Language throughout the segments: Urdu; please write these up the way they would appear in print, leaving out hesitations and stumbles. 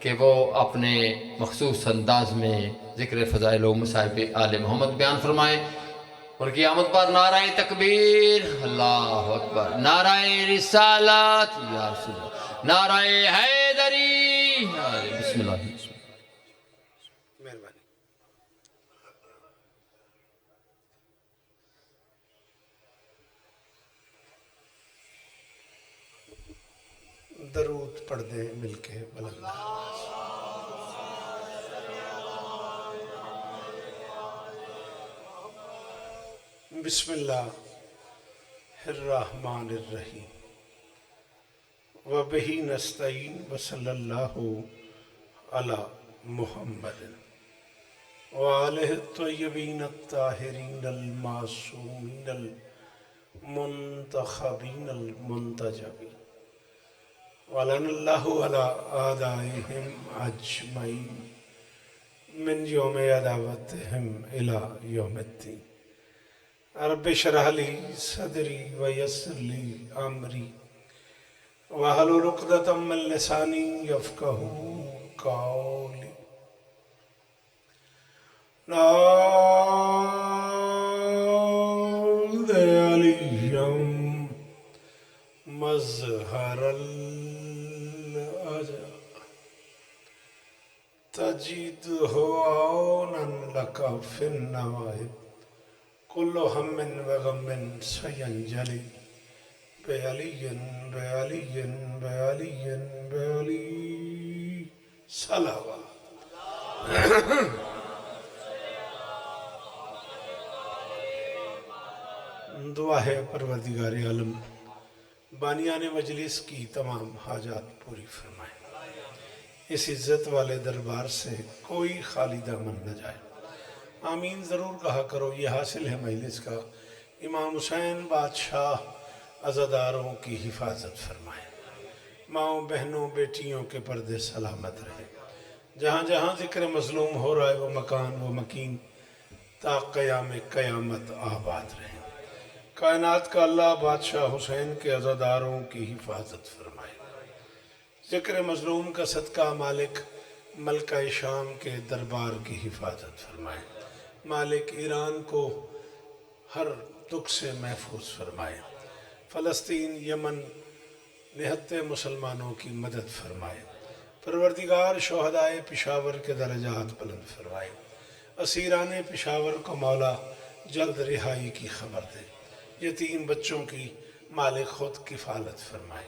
کہ وہ اپنے مخصوص انداز میں ذکر فضائل و مصائب آل محمد بیان فرمائیں. اور قیامت پر نعرہ تکبیر، اللہ اکبر، نعرہ رسالت یا رسول اللہ، نعرہ حیدری، بسم اللہ. مہربانی. درود پڑھ دیں مل کے بلند آواز. بسم اللہ الرحمن الرحیم وبہ نستعین وصلی اللہ علی محمد وآلہ الطیبین الطاہرین المعصومین المنتخبین المنتجبین وَلَنَ اللَّهُ عَلَىٰ آدَائِهِمْ أَجْمَعِينَ مِنْ يَوْمِ عَدَاوَتِهِمْ إِلَىٰ يَوْمِ الدِّينِ. رب اشرح لي صدري ويسر لي أمري واحلل عقدة من لساني يفقهوا قولي. نعوذ عليهم مظهر تجده عونا لك في النوائب كل هم وغم سينجلي بعلي بعلي بعلي بعلي صلوات. دعا ہے پروردگار عالم بانیان مجلس کی تمام حاجات پوری فرمائے. اس عزت والے دربار سے کوئی خالی دامن نہ جائے. آمین ضرور کہا کرو. یہ حاصل ہے مجلس کا. امام حسین بادشاہ عزاداروں کی حفاظت فرمائے. ماؤں بہنوں بیٹیوں کے پردے سلامت رہے. جہاں جہاں ذکر مظلوم ہو رہا ہے وہ مکان وہ مکین تا قیام قیامت آباد رہے. کائنات کا اللہ بادشاہ حسین کے عزاداروں کی حفاظت فرمائے. ذکر مظلوم کا صدقہ مالک ملکہ شام کے دربار کی حفاظت فرمائے. مالک ایران کو ہر دکھ سے محفوظ فرمائے. فلسطین یمن نہتے مسلمانوں کی مدد فرمائے. پروردگار شہدائے پشاور کے درجات بلند فرمائے. اسیران پشاور کو مولا جلد رہائی کی خبر دے. یتیم بچوں کی مالک خود کفالت فرمائے.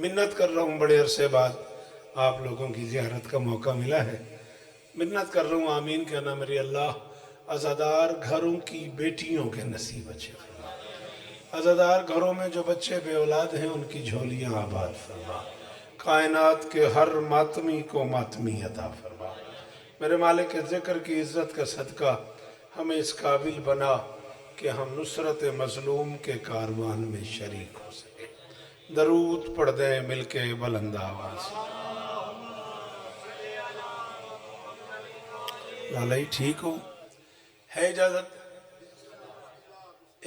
منت کر رہا ہوں بڑے عرصے بعد آپ لوگوں کی زیارت کا موقع ملا ہے. منت کر رہا ہوں آمین کہنا میری اللہ عزادار گھروں کی بیٹیوں کے نصیب اچھے فرما. عزادار گھروں میں جو بچے بے اولاد ہیں ان کی جھولیاں آباد فرما. کائنات کے ہر ماتمی کو ماتمی عطا فرما. میرے مالک کے ذکر کی عزت کا صدقہ ہمیں اس قابل بنا کہ ہم نصرت مظلوم کے کاروان میں شریک ہو سکے. درود پڑھ دیں مل کے بلند آواز. لالا ہی ٹھیک ہو ہے اجازت؟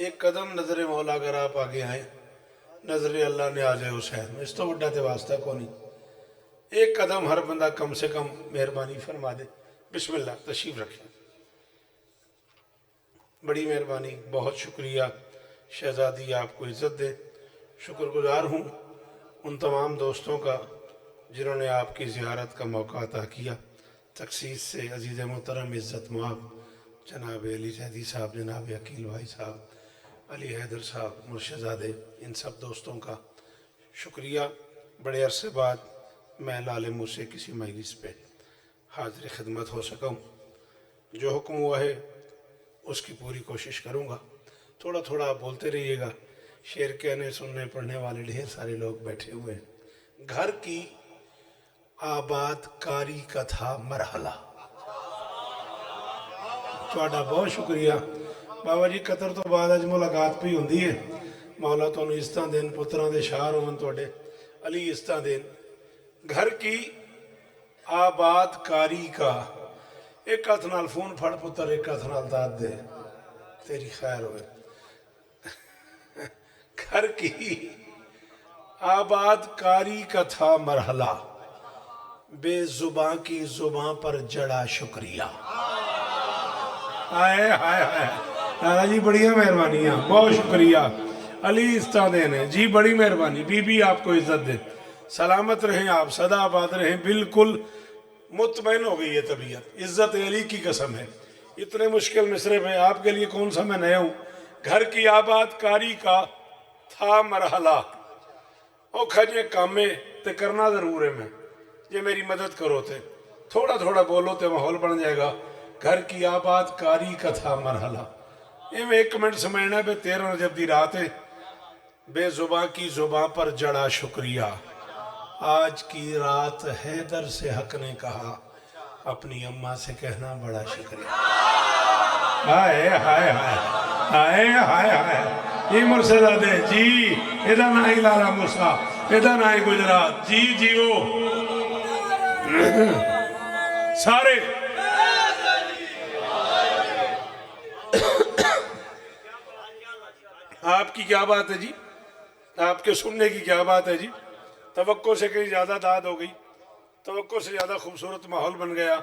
ایک قدم نظر مولا اگر آپ آگے آئیں. نظر اللہ نے آج حسین اس تو بڑا تے واسطہ کو نہیں. ایک قدم ہر بندہ کم سے کم مہربانی فرما دے. بسم اللہ تشریف رکھیں. بڑی مہربانی. بہت شکریہ شہزادی آپ کو عزت دے. شکر گزار ہوں ان تمام دوستوں کا جنہوں نے آپ کی زیارت کا موقع عطا کیا. تخصیص سے عزیز محترم عزت مآب جناب علی زیدی صاحب، جناب عقیل بھائی صاحب، علی حیدر صاحب، مرشدزادے، ان سب دوستوں کا شکریہ. بڑے عرصے بعد میں لال منہ سے کسی مجلس پہ حاضر خدمت ہو سکا ہوں. جو حکم ہوا ہے اس کی پوری کوشش کروں گا. تھوڑا تھوڑا آپ بولتے رہیے گا. شعر کہنے سننے پڑھنے والے ڈھیر سارے لوگ بیٹھے ہوئے ہیں. گھر کی آباد کاری کا تھا مرحلہ. تھوڑا بہت شکریہ بابا جی. قطر تو بعد اج ملاقات پہ ہوندی ہے. مولا تو عزتاں دین پتراں دے شہر ہون توڑے علی عزتاں دین. گھر کی آباد کاری کا ایک ہاتھ نال فون پھڑ پتر ایک ہاتھ نال داد دے تیری خیر ہوئے. گھر کی آباد کاری کا تھا مرحلہ بے زباں کی زباں پر جڑا شکریہ. آئے ہائے ہائے دادا جی بڑی مہربانیاں، بہت شکریہ. علی استادین ہے جی، بڑی مہربانی. بی بی آپ کو عزت دے، سلامت رہیں آپ، سدا آباد رہیں. بالکل مطمئن ہو گئی ہے طبیعت. عزت علی کی قسم ہے. اتنے مشکل مصرے میں آپ کے لیے کون سا میں نیا ہوں. گھر کی آباد کاری کا تھا مرحلہ، او کھجے کامے تے کرنا ضرور ہے. میں یہ میری مدد کرو تے تھوڑا تھوڑا بولو تے ماحول بن جائے گا. گھر کی آباد کاری کا تھا مرحلہ. میں 1 منٹ سمجھنا پہ 13 رجب دی رات ہے. بے زباں کی زباں پر جڑا شکریہ. آج کی رات حیدر سے حق نے کہا، اپنی اماں سے کہنا بڑا شکریہ. ہائے ہائے ہائے ہائے ہائے ہائے. یہ مرشدادے جی، ادا نہ ہی لالا موسیٰ، ادا نہ ہی گجرات جی. جیو سارے آپ کی کیا بات ہے جی، آپ کے سننے کی کیا بات ہے جی. توقع سے کہیں زیادہ داد ہو گئی، توقع سے زیادہ خوبصورت ماحول بن گیا.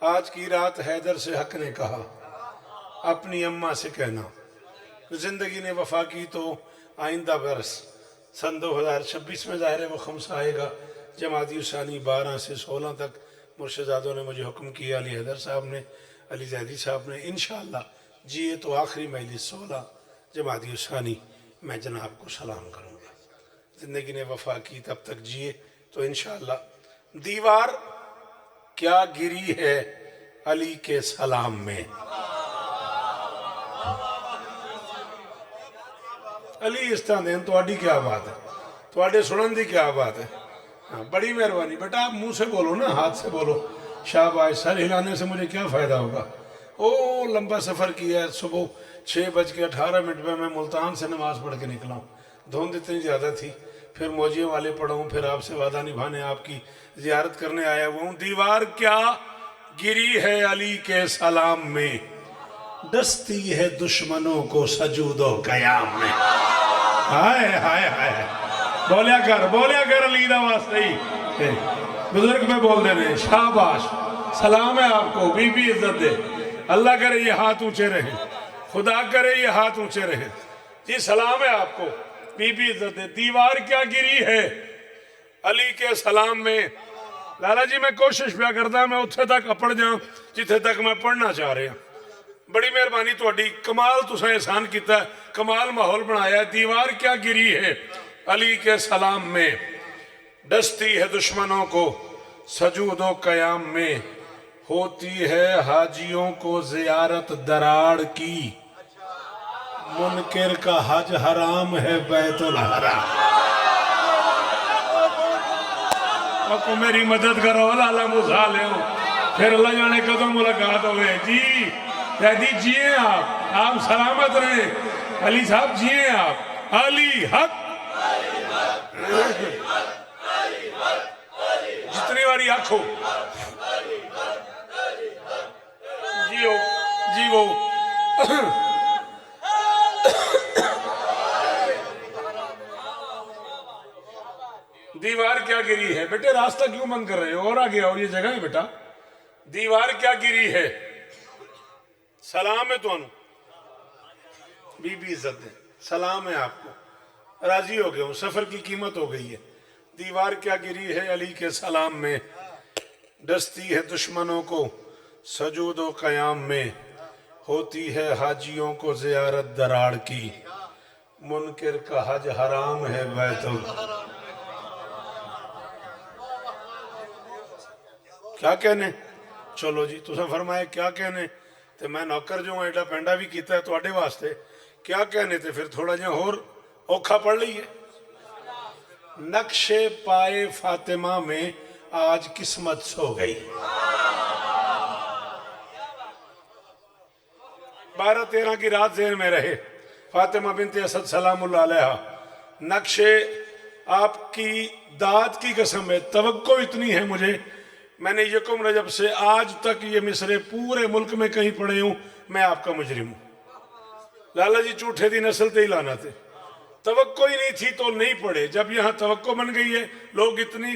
آج کی رات حیدر سے حق نے کہا، اپنی اماں سے کہنا. زندگی نے وفا کی تو آئندہ برس سن 2026 میں ظاہر ہے وہ خمسہ آئے گا. جمادی الثانی 12 سے 16 تک مرشدزادوں نے مجھے حکم کیا. علی حیدر صاحب نے، علی زیدی صاحب نے. انشاءاللہ جیے تو آخری مجلس 16 جمادی الثانی میں جناب کو سلام کروں گا. زندگی نے وفا کی تب تک جیے تو انشاءاللہ. دیوار کیا گری ہے علی کے سلام میں. علی استادین تواڈی کیا بات ہے، تواڈے سنن دی کیا بات ہے. بڑی مہربانی. بیٹا آپ منہ سے بولو نا، ہاتھ سے بولو. شاباش. سر ہلانے سے مجھے کیا فائدہ ہوگا. او لمبا سفر کیا ہے. صبح 6:18 پہ میں ملتان سے نماز پڑھ کے نکلا ہوں. دھند اتنی زیادہ تھی. پھر موجیوں والے پڑھا ہوں، پھر آپ سے وعدہ نبھانے آپ کی زیارت کرنے آیا ہوا ہوں. دیوار کیا گری ہے علی کے سلام میں، ڈستی ہے دشمنوں کو سجود و قیام میں. ہائے ہائے ہائے. بولیا کر علی دا واسطے ہی. بزرگ پہ بول دینے. شاباش. سلام ہے آپ کو. بی بی عزت دے. اللہ کرے یہ ہاتھ اونچے رہے، خدا کرے یہ ہاتھ اونچے رہے جی. سلام ہے آپ کو. بی بی عزت دے. دیوار کیا گری ہے علی کے سلام میں. لالا جی میں کوشش پیا کرتا میں اتھے تک اپڑ جاؤں جتھے تک میں پڑھنا چاہ رہا. بڑی مہربانی تواڈی. کمال تساں احسان کیتا ہے، کمال ماحول بنایا ہے. دیوار کیا گری ہے علی کے سلام میں، ڈستی ہے دشمنوں کو سجود و قیام میں. ہوتی ہے حاجیوں کو زیارت دراڑ کی، منکر کا حج حرام ہے بیت الحرام. کو میری مدد کرو لالا موسیٰ لے ہو، پھر اللہ جانے کدوں ملاقات ہوئے جی. قیدی جیئے آپ سلامت رہیں. علی صاحب جیئے آپ. علی حق جتنی باری حق ہو جی وہ دیوار کیا گری ہے. بیٹے راستہ کیوں بند کر رہے ہو، اور آگے آؤ، یہ جگہ ہے بیٹا. دیوار کیا گری ہے. سلام ہے تو انو بی بی عزت دے. سلام ہے آپ کو. راضی ہو گئے ہوں، سفر کی قیمت ہو گئی ہے. دیوار کیا گری ہے علی کے سلام میں، ڈستی ہے دشمنوں کو سجود و قیام میں. ہوتی ہے حاجیوں کو زیارت دراڑ کی، منکر کا حج حرام ہے بیت الحرام. کیا کہنے. چلو جی تساں فرمائے کیا کہنے تے میں نوکر جو ہوں ایڈا پینڈا بھی کیتا ہے تواڈے واسطے. کیا کہنے تے پھر تھوڑا جہاں اور اوکھا پڑھ لئیے. نقش پائے فاطمہ میں آج قسمت سو گئی. 12-13 کی رات ذہن میں رہے. فاطمہ بنت اسد سلام اللہ علیہ. نقش آپ کی داد کی قسم ہے، توقع اتنی ہے مجھے. میں نے 1 رجب سے آج تک یہ مصرے پورے ملک میں کہیں پڑھے ہوں. میں آپ کا مجرم ہوں. لالا جی جھوٹے دی نسل تے ہی لانا تھے. توقع ہی نہیں تھی تو نہیں پڑھے. جب یہاں توقع بن گئی ہے، لوگ اتنی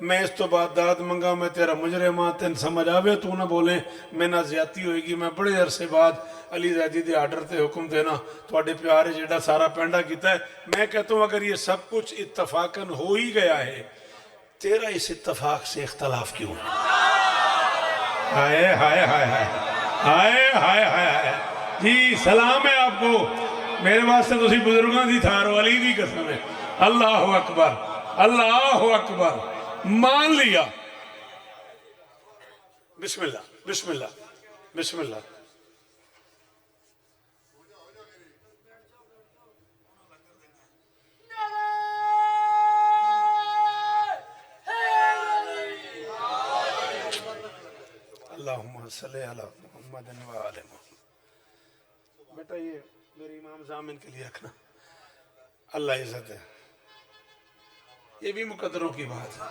میں اس تو بعد داد منگا میں تیرا مجرم ہاں تین سمجھ آوے تو نہ بولیں میں نہ زیادتی ہوئے گی میں بڑے عرصے بعد علی زیدی دے آرڈر تے حکم دینا تھوڑے پیارے جیڑا سارا پینڈا کیتا ہے میں کہتا ہوں اگر یہ سب کچھ اتفاقاً ہو ہی گیا ہے تیرا اس اتفاق سے اختلاف کیوں ہے؟ ہائے ہائے ہائے ہائے ہائے ہائے ہائے ہائے جی سلام ہے آپ کو میرے واسطے تو اسی بزرگاں دی تھارو علی دی قسم ہے اللہ اکبر اللہ اکبر مان لیا بسم اللہ بسم اللہ بسم اللہ اللہم صلی علی محمد و آل محمد بیٹا یہ میری امام زامن کے لیے رکھنا اللہ عزت ہے یہ بھی مقدروں کی بات ہے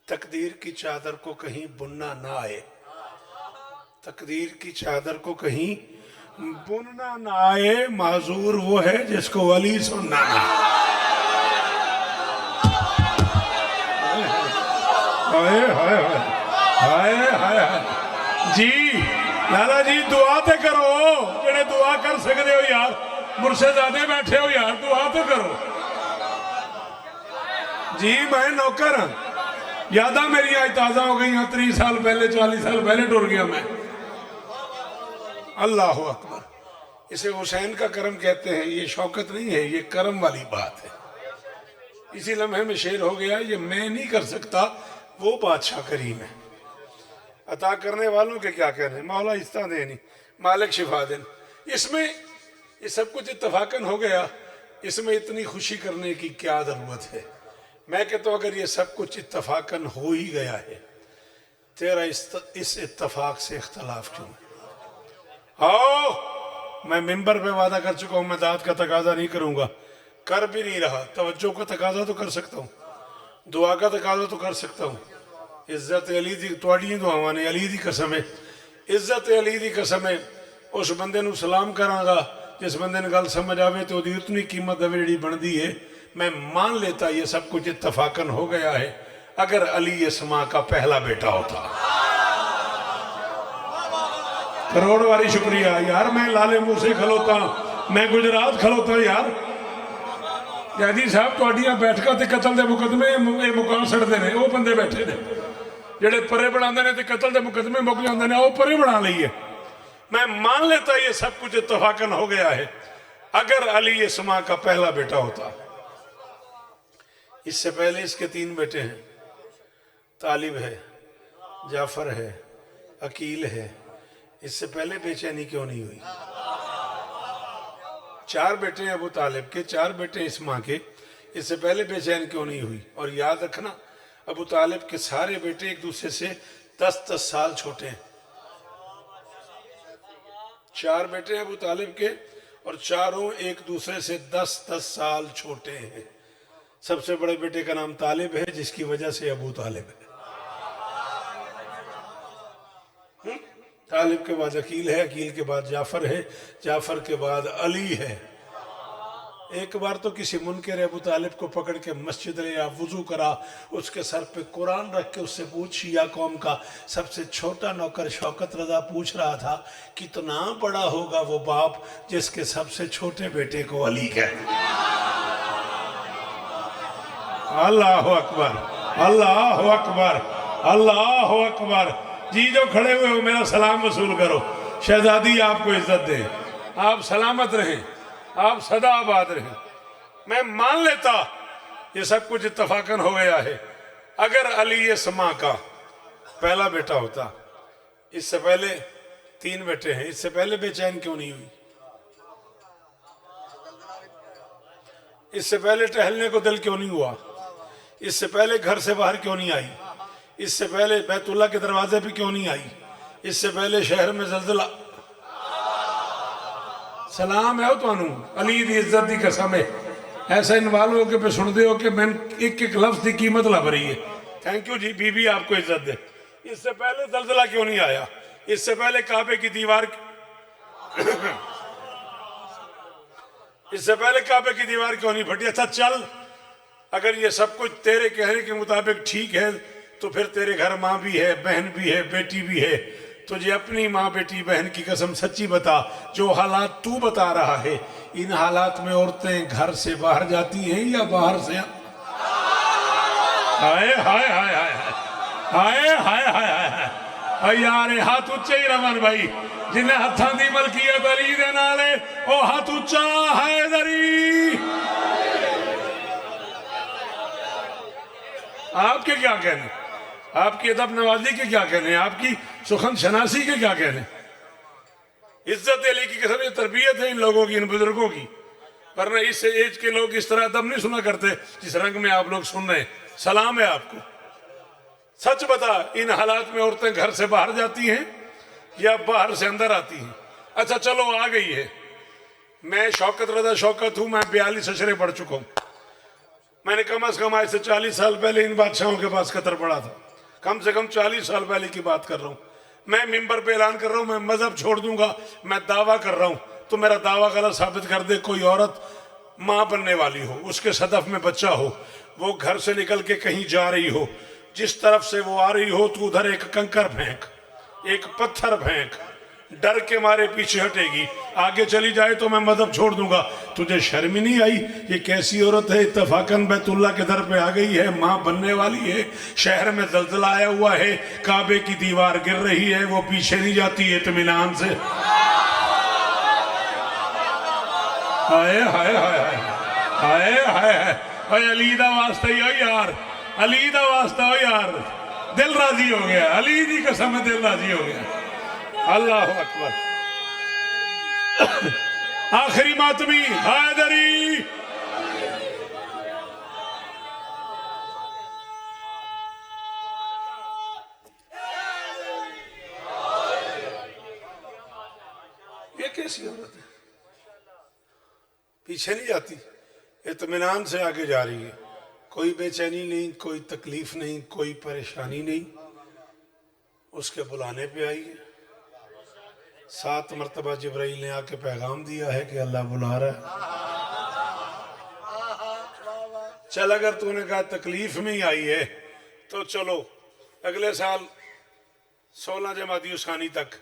تقدیر کی چادر کو کہیں بننا نہ آئے تقدیر کی چادر کو کہیں بننا نہ آئے معذور وہ ہے جس کو ولی سننا نہ آئے ہائے ہائے ہائے ہائے جی لالا جی دعا تے کرو جڑے دعا کر سکتے ہو یار مرشد زادے بیٹھے ہو یار دعا تے کرو جی میں نوکر ہوں یاداں میری آج تازہ ہو گئی ہیں 30 سال پہلے 40 سال پہلے ٹر گیا میں اللہ اکبر اسے حسین کا کرم کہتے ہیں یہ شوکت نہیں ہے یہ کرم والی بات ہے اسی لمحے میں شعر ہو گیا یہ میں نہیں کر سکتا وہ بادشاہ کریم ہے عطا کرنے والوں کے کیا کہنے مولا استہ دینی مالک شفا دین اس میں یہ سب کچھ اتفاقاً ہو گیا اس میں اتنی خوشی کرنے کی کیا ضرورت ہے میں کہتا ہوں اگر یہ سب کچھ اتفاقاً ہو ہی گیا ہے تیرا اس اتفاق سے اختلاف کیوں ہے آؤ میں ممبر پہ وعدہ کر چکا ہوں میں داد کا تقاضا نہیں کروں گا کر بھی نہیں رہا توجہ کا تقاضا تو کر سکتا ہوں دعا کا تقاضا تو کر سکتا ہوں عزت علی دی توڑیاں دعاواں نے علی دی قسم ہے عزت علی دی قسم ہے اس بندے نو سلام کراں گا جس بندے نے گل سمجھ آوے تو دی اتنی قیمت جڑی بندی ہے میں مان لیتا یہ سب کچھ اتفاقاً ہو گیا ہے اگر علی اسما کا پہلا بیٹا ہوتا کروڑ والی شکریہ یار میں لالے منہ سے کھلوتا میں گجرات کھلوتا یار جادی صاحب توڑیاں بیٹھکا تے قتل دے مقدمے مقام سڑ دے نے وہ بندے بیٹھے نے جڑے پرے بڑھان دے نے تے قتل دے مقدمے مک جاندے نے وہ پرے بڑھا لئیے میں مان لیتا یہ سب کچھ اتفاقاً ہو گیا ہے اگر علی اسما کا پہلا بیٹا ہوتا اس سے پہلے اس کے 3 بیٹے ہیں طالب ہے جعفر ہے عقیل ہے اس سے پہلے بے چینی کیوں نہیں ہوئی 4 بیٹے ہیں ابو طالب کے 4 بیٹے اسما کے اس سے پہلے بے چین کیوں نہیں ہوئی اور یاد رکھنا ابو طالب کے سارے بیٹے ایک دوسرے سے 10 سال چھوٹے ہیں 4 بیٹے ہیں ابو طالب کے اور چاروں ایک دوسرے سے 10 سال چھوٹے ہیں سب سے بڑے بیٹے کا نام طالب ہے جس کی وجہ سے ابو طالب ہے طالب کے بعد عقیل ہے عقیل کے بعد جعفر ہے جعفر کے بعد علی ہے ایک بار تو کسی منکر ابو طالب کو پکڑ کے مسجد لے یا وضو کرا اس کے سر پہ قرآن رکھ کے اس سے پوچھ شیعہ قوم کا سب سے چھوٹا نوکر شوکت رضا پوچھ رہا تھا کتنا بڑا ہوگا وہ باپ جس کے سب سے چھوٹے بیٹے کو علی کہتے اللہ اکبر اللہ اکبر اللہ اکبر جی جو کھڑے ہوئے ہو میرا سلام وصول کرو شہزادی آپ کو عزت دے آپ سلامت رہیں آپ صدا آباد رہیں میں مان لیتا یہ سب کچھ اتفاقاً ہو گیا ہے اگر علی اسما کا پہلا بیٹا ہوتا اس سے پہلے 3 بیٹے ہیں اس سے پہلے بے چین کیوں نہیں ہوئی اس سے پہلے ٹہلنے کو دل کیوں نہیں ہوا اس سے پہلے گھر سے باہر کیوں نہیں آئی اس سے پہلے بیت اللہ کے دروازے پہ کیوں نہیں آئی اس سے پہلے شہر میں زلزلہ سلام ہے تو انہوں علی دی عزت دی قسم ہے ایسا انوالو ہو کے پہ سن دے ہو کہ میں ایک لفظ دی قیمت لب رہی ہے تھینکیو جی بی بی آپ کو عزت دے اس سے پہلے زلزلہ کیوں نہیں آیا اس سے پہلے کعبے کی دیوار اس سے پہلے کعبے کی دیوار کیوں نہیں پھٹی؟ اچھا چل، اگر یہ سب کچھ تیرے کہنے کے مطابق ٹھیک ہے تو پھر تیرے گھر ماں بھی ہے، بہن بھی ہے، بیٹی بھی ہے، تجھے اپنی ماں بیٹی بہن کی قسم سچی بتا، جو حالات تو بتا رہا ہے ان حالات میں عورتیں گھر سے باہر جاتی ہیں یا باہر سے؟ ہائے ہائے ہائے ہائے ہائے ہائے ہائے ہائے یار ہاتھ اچے ہی رمن بھائی، جنہیں ہتھاں دی ملکیت علی دے نالے او ہاتھ اچا حیدری۔ آپ کے کیا کہنے، آپ کی ادب نوازی کے کیا کہنے، آپ کی سخن شناسی کے کیا کہنے؟ عزت علی کی قسم، یہ تربیت ہے ان لوگوں کی، ان بزرگوں کی، ورنہ اس ایج کے لوگ اس طرح ادب نہیں سنا کرتے جس رنگ میں آپ لوگ سن رہے ہیں۔ سلام ہے آپ کو، سچ بتا ان حالات میں عورتیں گھر سے باہر جاتی ہیں یا باہر سے اندر آتی ہیں؟ اچھا چلو آ گئی ہے، میں شوکت رضا شوکت ہوں، میں 42 اشرے پڑھ چکا ہوں، میں نے کم از کم آج سے 40 سال پہلے ان بادشاہوں کے پاس قطر پڑا تھا، کم سے کم 40 سال پہلے کی بات کر رہا ہوں۔ میں ممبر پہ اعلان کر رہا ہوں میں مذہب چھوڑ دوں گا، میں دعویٰ کر رہا ہوں، تو میرا دعویٰ غلط ثابت کر دے۔ کوئی عورت ماں بننے والی ہو، اس کے صدف میں بچہ ہو، وہ گھر سے نکل کے کہیں جا رہی ہو، جس طرف سے وہ آ رہی ہو تو ادھر ایک کنکر پھینک، ایک پتھر پھینک، ڈر کے مارے پیچھے ہٹے گی، آگے چلی جائے تو میں مذہب چھوڑ دوں گا۔ تجھے شرم نہیں آئی؟ یہ کیسی عورت ہے، اتفاقاً بیت اللہ کے در پہ آ گئی ہے، ماں بننے والی ہے، شہر میں زلزلہ آیا ہوا ہے، کعبے کی دیوار گر رہی ہے، وہ پیچھے نہیں جاتی اطمینان سے۔ ہائے ہائے ہائے ہائے ہائے ہائے علی دا واسطہ ہی ہو یار، علی دا واسطہ ہو یار، دل راضی ہو گیا، علی دی قسم ہے دل راضی ہو گیا۔ اللہ اکبر۔ آخری ماتمی حیدری۔ یہ کیسی عورت ہے؟ پیچھے نہیں جاتی، اطمینان سے آگے جا رہی ہے، کوئی بے چینی نہیں، کوئی تکلیف نہیں، کوئی پریشانی نہیں، اس کے بلانے پہ آئی ہے۔ 7 مرتبہ جبرائیل نے آ کے پیغام دیا ہے کہ اللہ بلا رہا ہے۔ چل اگر تو نے کہا تکلیف میں ہی آئی ہے تو چلو اگلے سال 16 جمادی الثانی تک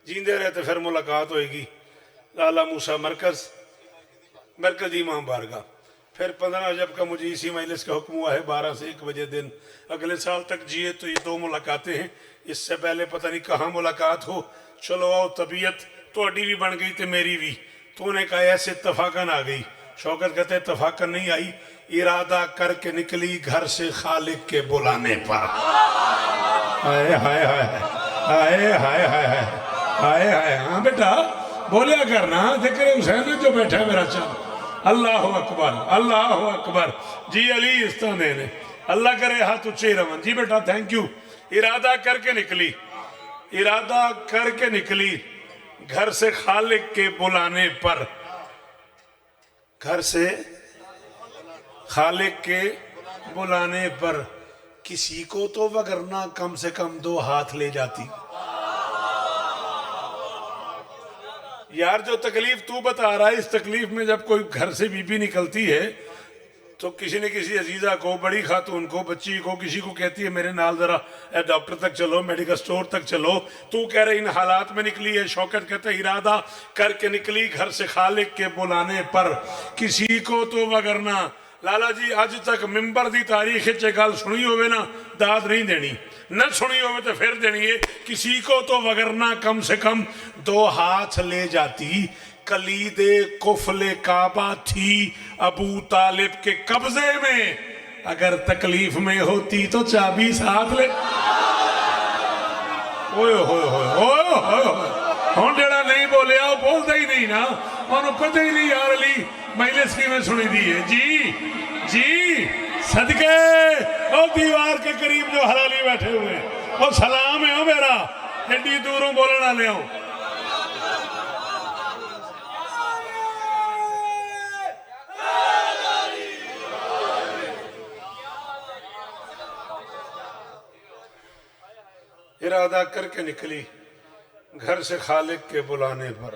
جیندے رہتے، پھر ملاقات ہوئے گی لالا موسیٰ مرکزی امام بارگاہ، پھر 15 رجب کا مجھے اسی مجلس کا حکم ہوا ہے 12 سے 1 بجے دن، اگلے سال تک جیے تو یہ 2 ملاقاتیں ہیں، اس سے پہلے پتہ نہیں کہاں ملاقات ہو۔ چلو آؤ، طبیعت تو اڈی بھی بن گئی تھی میری بھی، تو نے کہا ایسے اتفاقاً آ گئی۔ شوکت کہتے اتفاقاً نہیں آئی، ارادہ کر کے نکلی گھر سے خالق کے بلانے پر۔ ہائے ہائے ہائے ہائے ہائے ہائے ہائے ہائے، ہاں بیٹا بولیا کرنا، ذکر حسین جو بیٹھا ہے میرا چل۔ اللہ اکبر، اللہ اکبر۔ جی علی استان دینے، اللہ کرے ہاتھ اچھے رون۔ جی بیٹا تھینک یو۔ ارادہ کر کے نکلی، ارادہ کر کے نکلی گھر سے خالق کے بلانے پر، گھر سے خالق کے بلانے پر، کسی کو تو وگرنہ کم سے کم 2 ہاتھ لے جاتی۔ یار جو تکلیف تو بتا رہا ہے، اس تکلیف میں جب کوئی گھر سے بی بی نکلتی ہے تو کسی نے کسی عزیزہ کو، بڑی خاتون کو، بچی کو، کسی کو کہتی ہے میرے نال ذرا ڈاکٹر تک چلو، میڈیکل سٹور تک چلو، تو کہہ رہے ان حالات میں نکلی ہے۔ شوکت کہتے ارادہ کر کے نکلی گھر سے خالق کے بلانے پر، کسی کو تو وگرنہ۔ لالا جی اج تک ممبر دی تاریخ چے گل سنی ہوئے نا، داد نہیں دینی، نہ سنی ہوئے تو پھر دینی ہے، کسی کو تو وگرنہ کم سے کم 2 ہاتھ لے جاتی۔ کلید قفل کعبہ تھی ابو طالب کے قبضے میں، اگر تکلیف میں ہوتی تو چابی ساتھ لے۔ اوئے ہوئے ہوئے ہوئے ہوئے، ہون جڑا نہیں بولیا وہ بولتا ہی نہیں نا، انہوں پتہ ہی نہیں یار علی مجلس کی میں سنی دی ہے۔ جی جی صدقے او دیوار کے قریب جو حلالی بیٹھے ہوئے، وہ سلام ہے میرا، ایڈی دوروں بولنا لے ہوں۔ ارادہ کر کے نکلی گھر سے خالق کے بلانے پر،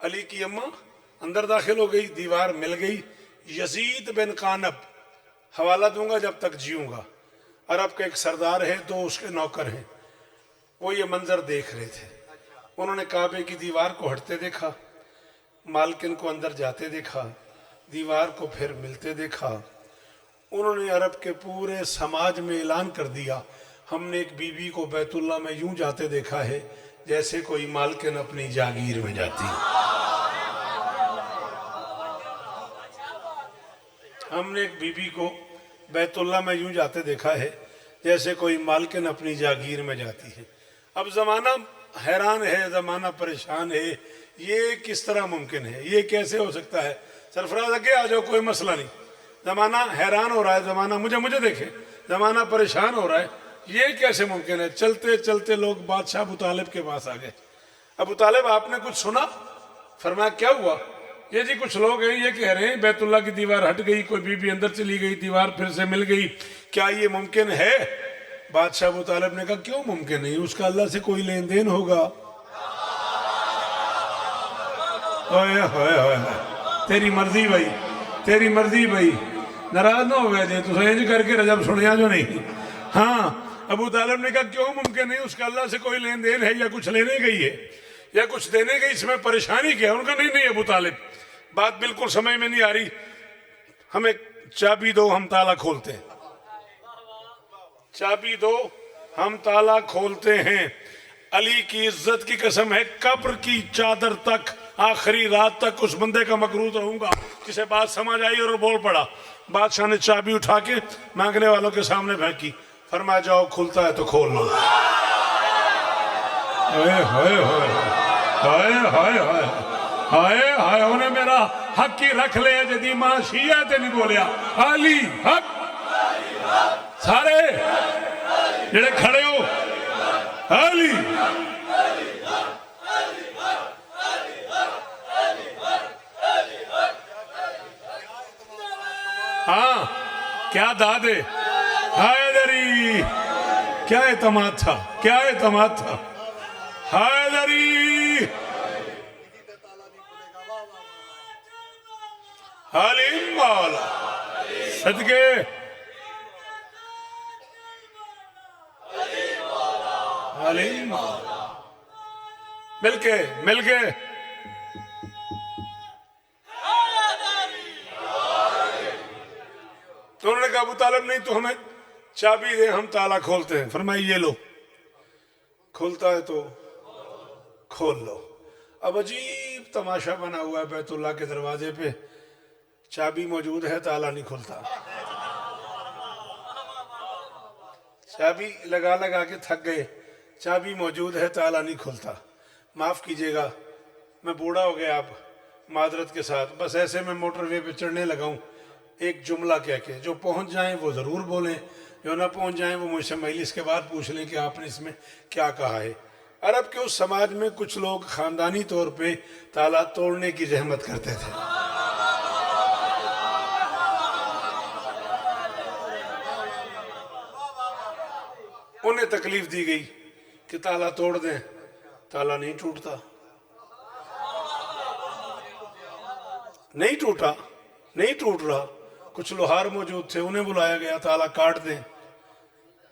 علی کی اماں اندر داخل ہو گئی، دیوار مل گئی. یزید بن قانب، حوالہ دوں گا جب تک جیوں گا، عرب کا ایک سردار ہے، دو اس کے نوکر ہیں. وہ یہ منظر دیکھ رہے تھے. انہوں نے کعبے کی دیوار کو ہٹتے دیکھا، مالکن کو اندر جاتے دیکھا، دیوار کو پھر ملتے دیکھا. انہوں نے عرب کے پورے سماج میں اعلان کر دیا، ہم نے ایک بی بی کو بیت اللہ میں یوں جاتے دیکھا ہے جیسے کوئی مالکن اپنی جاگیر میں جاتی. ہم نے ایک بی بی کو بیت اللہ میں یوں جاتے دیکھا ہے جیسے کوئی مالکن اپنی جاگیر میں جاتی ہے. اب زمانہ حیران ہے، زمانہ پریشان ہے، یہ کس طرح ممکن ہے، یہ کیسے ہو سکتا ہے؟ سرفراز آگے آ جاؤ، کوئی مسئلہ نہیں. زمانہ حیران ہو رہا ہے، زمانہ مجھے دیکھے، زمانہ پریشان ہو رہا ہے، یہ کیسے ممکن ہے؟ چلتے چلتے لوگ بادشاہ ابو طالب کے پاس آ گئے. ابو طالب آپ نے کچھ سنا؟ فرمایا کیا ہوا؟ یہ جی کچھ لوگ ہیں یہ کہہ رہے ہیں بیت اللہ کی دیوار ہٹ گئی، کوئی بی بی اندر چلی گئی، دیوار پھر سے مل گئی، کیا یہ ممکن ہے؟ بادشاہ ابو طالب نے کہا کیوں ممکن نہیں، اس کا اللہ سے کوئی لین دین ہوگا. اوئے ہوئے ہوئے، تیری مرضی بھائی، تیری مرضی بھائی، ناراض نہ ہو گئے جی تو انج کر کے رجب سنیا جو نہیں. ہاں ابو طالب نے کہا کیوں ممکن نہیں، اس کا اللہ سے کوئی لین دین ہے یا کچھ لینے گئی ہے یا کچھ دینے گئی، اس میں پریشانی کیا ہے؟ ان کا نہیں ابو طالب، بات بالکل سمجھ میں نہیں آ رہی، ہمیں چابی دو ہم تالا کھولتے ہیں، چابی دو ہم تالا کھولتے ہیں. علی کی عزت کی قسم ہے، قبر کی چادر تک، آخری رات تک اس بندے کا مقروض رہوں گا جسے بات سمجھ آئی اور بول پڑا. بادشاہ نے چابی اٹھا کے مانگنے والوں کے سامنے پھینکی، فرمایا جاؤ کھلتا ہے تو کھول لو. ہائے ہائے ہائے ہائے ہائے ہائے ہائے ہائے، انہیں میرا حق کی رکھ لے جدی ماں شیعہ تے نہیں بولیا علی حق. سارے جڑے کھڑے ہو علی. ہاں کیا دادے، حیدری، کیا اعتماد تھا، کیا اعتماد تھا. حیدری حلیم مولا صدقے حلیم مولا. مل کے تو انہوں نے کہا ابو طالب نہیں تو ہمیں چابی دے ہم تالا کھولتے ہیں. فرمایا یہ لو، کھولتا ہے تو کھول لو. اب عجیب تماشا بنا ہوا ہے بیت اللہ کے دروازے پہ، چابی موجود ہے تالا نہیں کھلتا. چابی لگا کے تھک گئے، چابی موجود ہے تالا نہیں کھلتا. معاف کیجئے گا میں بوڑھا ہو گیا، اب معذرت کے ساتھ بس ایسے میں موٹر وے پہ چڑھنے لگا ہوں، ایک جملہ کہہ کے جو پہنچ جائیں وہ ضرور بولیں، جو نہ پہنچ جائیں وہ مجھ سے مجلس کے بعد پوچھ لیں کہ آپ نے اس میں کیا کہا ہے. عرب کے اس سماج میں کچھ لوگ خاندانی طور پہ تالا توڑنے کی زحمت کرتے تھے. انہیں تکلیف دی گئی کہ تالا توڑ دیں، تالا نہیں ٹوٹتا، نہیں ٹوٹا، نہیں ٹوٹ رہا. کچھ لوہار موجود تھے، انہیں بلایا گیا تالا کاٹ دیں.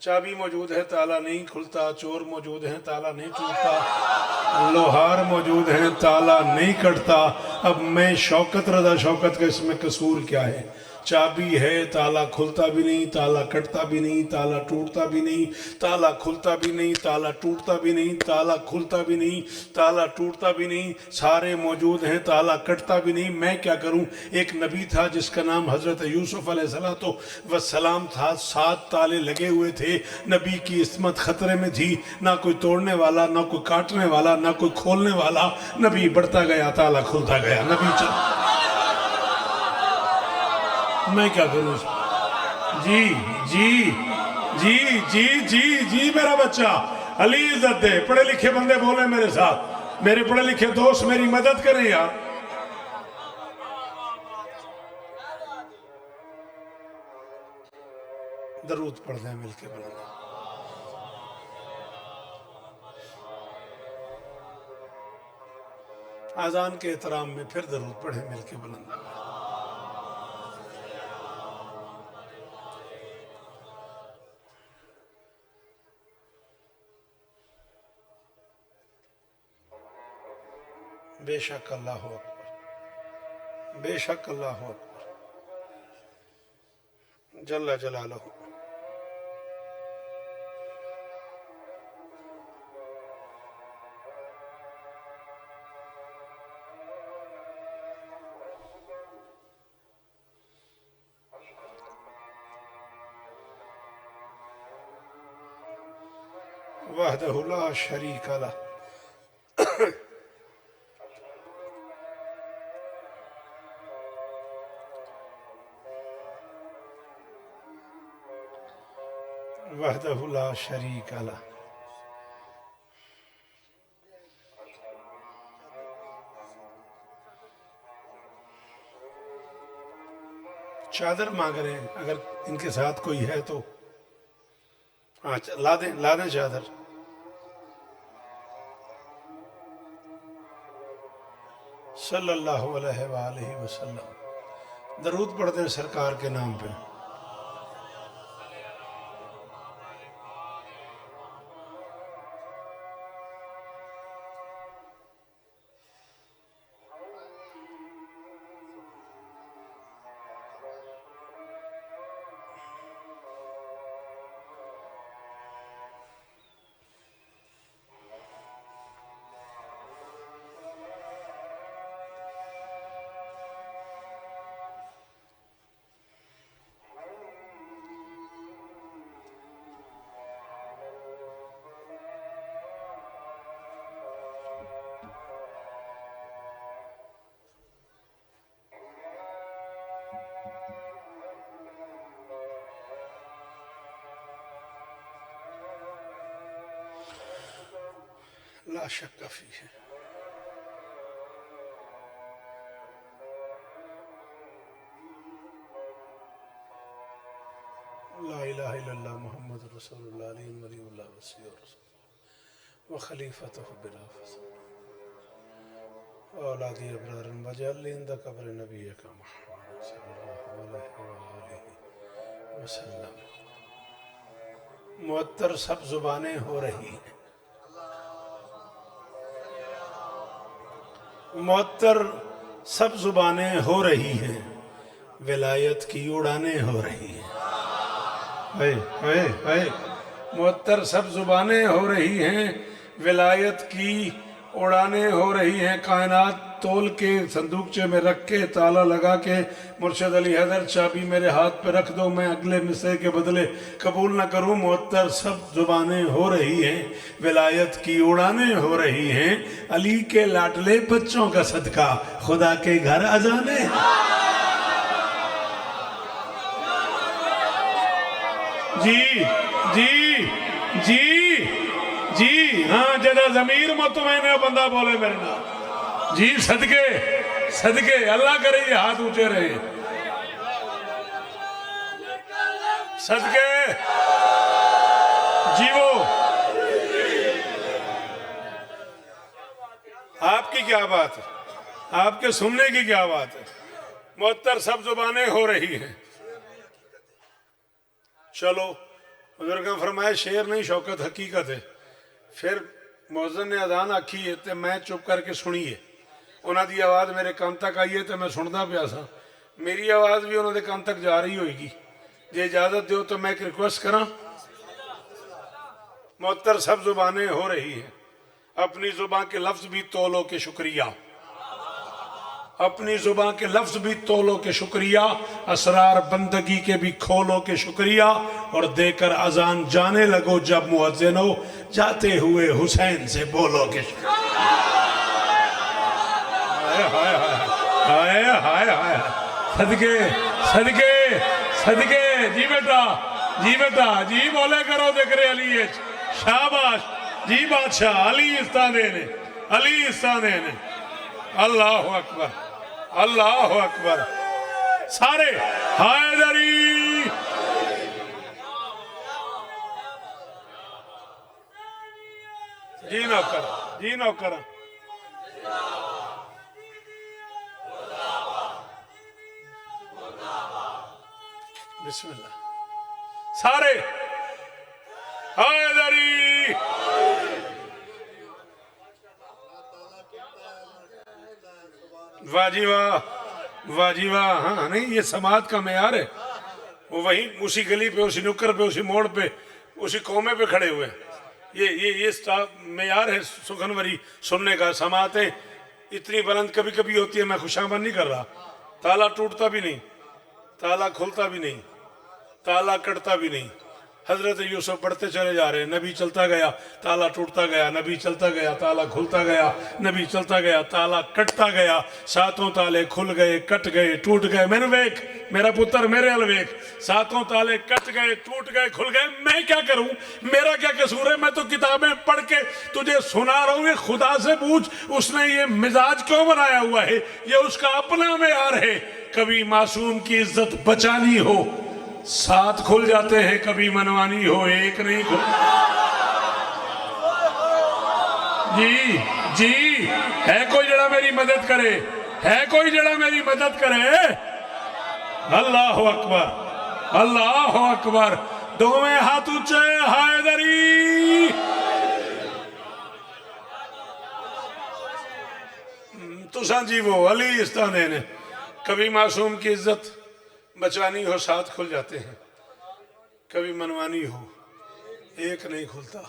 چابی موجود ہے تالا نہیں کھلتا، چور موجود ہیں تالا نہیں ٹوٹتا، لوہار موجود ہیں تالا نہیں کٹتا. اب میں شوکت رضا شوکت کا اس میں قصور کیا ہے؟ چابی ہے، تالا کھلتا بھی نہیں، تالا کٹتا بھی نہیں، تالا ٹوٹتا بھی نہیں، تالا کھلتا بھی نہیں، تالا ٹوٹتا بھی نہیں، تالا کھلتا بھی نہیں، تالا ٹوٹتا بھی نہیں، سارے موجود ہیں، تالا کٹتا بھی نہیں. میں کیا کروں؟ ایک نبی تھا جس کا نام حضرت یوسف علیہ السلام تھا، 7 تالے لگے ہوئے تھے، نبی کی عصمت خطرے میں تھی، نہ کوئی توڑنے والا، نہ کوئی کاٹنے والا، نہ کوئی کھولنے والا. نبی بڑھتا گیا، تالا کھلتا گیا. نبی میں کیا کروں؟ جی جی جی جی جی جی میرا بچہ علی عزت دے، پڑھے لکھے بندے بولیں میرے ساتھ، میرے پڑھے لکھے دوست میری مدد کریں یار. درود پڑھ دیں مل کے بلند. آذان کے احترام میں پھر درود پڑھیں مل کے بلند آواز۔ بے شک اللہ اکبر، بے شک اللہ اکبر، جل جلالہ۔ وحدہ لا شریک لہ۔ وحدہ لا شریک لہ۔ چادر مانگ رہے ہیں، اگر ان کے ساتھ کوئی ہے تو ہاں لا دیں چادر۔ صلی اللہ علیہ وآلہ وسلم۔ درود پڑھ دیں سرکار کے نام پہ۔ لا شک فیہ۔ لا الہ الا اللہ محمد رسول اللہ علیہ ولی اللہ وسیع رسول وخلیفتہ بلا فصل اولادی ابرار وجعل عند قبر نبیک محمد صلی اللہ علیہ وآلہ وسلم۔ معطر سب زبانیں ہو رہی ہیں، معطر سب زبانیں ہو رہی ہیں، ولایت کی اڑانیں ہو رہی ہیں۔ معطر سب زبانیں ہو رہی ہیں، ولایت کی اڑانیں ہو رہی ہیں۔ کائنات تول کے صندوقچے میں رکھ کے تالا لگا کے مرشد علی حیدر چابی میرے ہاتھ پہ رکھ دو، میں اگلے مصرعے کے بدلے قبول نہ کروں۔ معطر سب زبانیں ہو رہی ہیں، ولایت کی اڑانیں ہو رہی ہیں۔ علی کے لاڈلے بچوں کا صدقہ خدا کے گھر اذانیں۔ جی جی جی جی ہاں جدا ضمیر مطمئن ہے بندہ بولے میرے نام جی۔ صدقے صدقے اللہ کرے یہ ہاتھ اونچے رہے، صدقے جی۔ وہ آپ کی کیا بات ہے، آپ کے سننے کی کیا بات ہے۔ معطر سب زبانیں ہو رہی ہیں۔ چلو بزرگاں فرمائے شعر نہیں شوکت حقیقت ہے۔ پھر مؤذن نے اذان آکھی ہے تے میں چپ کر کے سنی ہے، انہاں دی آواز میرے کان تک آئی ہے تے میں سندا پیا سا، میری آواز بھی انہاں دے کان تک جا رہی ہوئے گی۔ جے اجازت دیو تو میں ایک ریکویسٹ کراں۔ معطر سب زبانیں ہو رہی ہیں، اپنی زبان کے لفظ بھی تولو کے شکریہ، اپنی زبان کے لفظ بھی تولو کے شکریہ، اسرار بندگی کے بھی کھولو کے شکریہ، اور دے کر اذان جانے لگو جب مؤذنو، جاتے ہوئے حسین سے بولو کے شکریہ۔ ہائے ہائے ہائے، صدقے صدقے صدقے جی بیٹا جی بیٹا جی بولے کرو ذکر علی شاباش جی بادشاہ علی استادے نے علی استادے نے۔ اللہ اکبر اللہ اکبر سارے حیدری۔ جی نوکر جی نوکر بسم اللہ سارے حیدری واہ جی واہ واہ جی واہ. ہاں نہیں یہ سماعت کا معیار ہے. وہ وہیں اسی گلی پہ اسی نکر پہ اسی موڑ پہ اسی قومے پہ کھڑے ہوئے. یہ معیار ہے سخنوری سننے کا. سماعتیں اتنی بلند کبھی کبھی ہوتی ہے. میں خوشامد نہیں کر رہا. تالا ٹوٹتا بھی نہیں, تالا کھلتا بھی نہیں, تالا کٹتا بھی نہیں. حضرت یوسف پڑھتے چلے جا رہے ہیں, نبی چلتا گیا, تالا ٹوٹتا گیا, نبی چلتا گیا, تالا کھلتا گیا, نبی چلتا گیا, تالا کٹتا گیا. ساتوں تالے کھل گئے, کٹ گئے, ٹوٹ گئے. میں نے ویک میرا پتر میرے الویک, ساتوں تالے کٹ گئے, ٹوٹ گئے, کھل گئے. میں کیا کروں, میرا کیا قصور ہے؟ میں تو کتابیں پڑھ کے تجھے سنا رہا ہوں. یہ خدا سے پوچھ اس نے یہ مزاج کیوں بنایا ہوا ہے. یہ اس کا اپنا معیار ہے. کبھی معصوم کی عزت بچانی ہو ساتھ کھل جاتے ہیں, کبھی منوانی ہو ایک نہیں کھل. جی جی ہے کوئی جڑا میری مدد کرے, ہے کوئی جڑا میری مدد کرے. اللہ اکبر اللہ اکبر. دوویں ہاتھ اونچے, حیدری. تساں جی وہ علی استانے نے کبھی معصوم کی عزت بچانی ہو ساتھ کھل جاتے ہیں, کبھی منوانی ہو ایک نہیں کھلتا.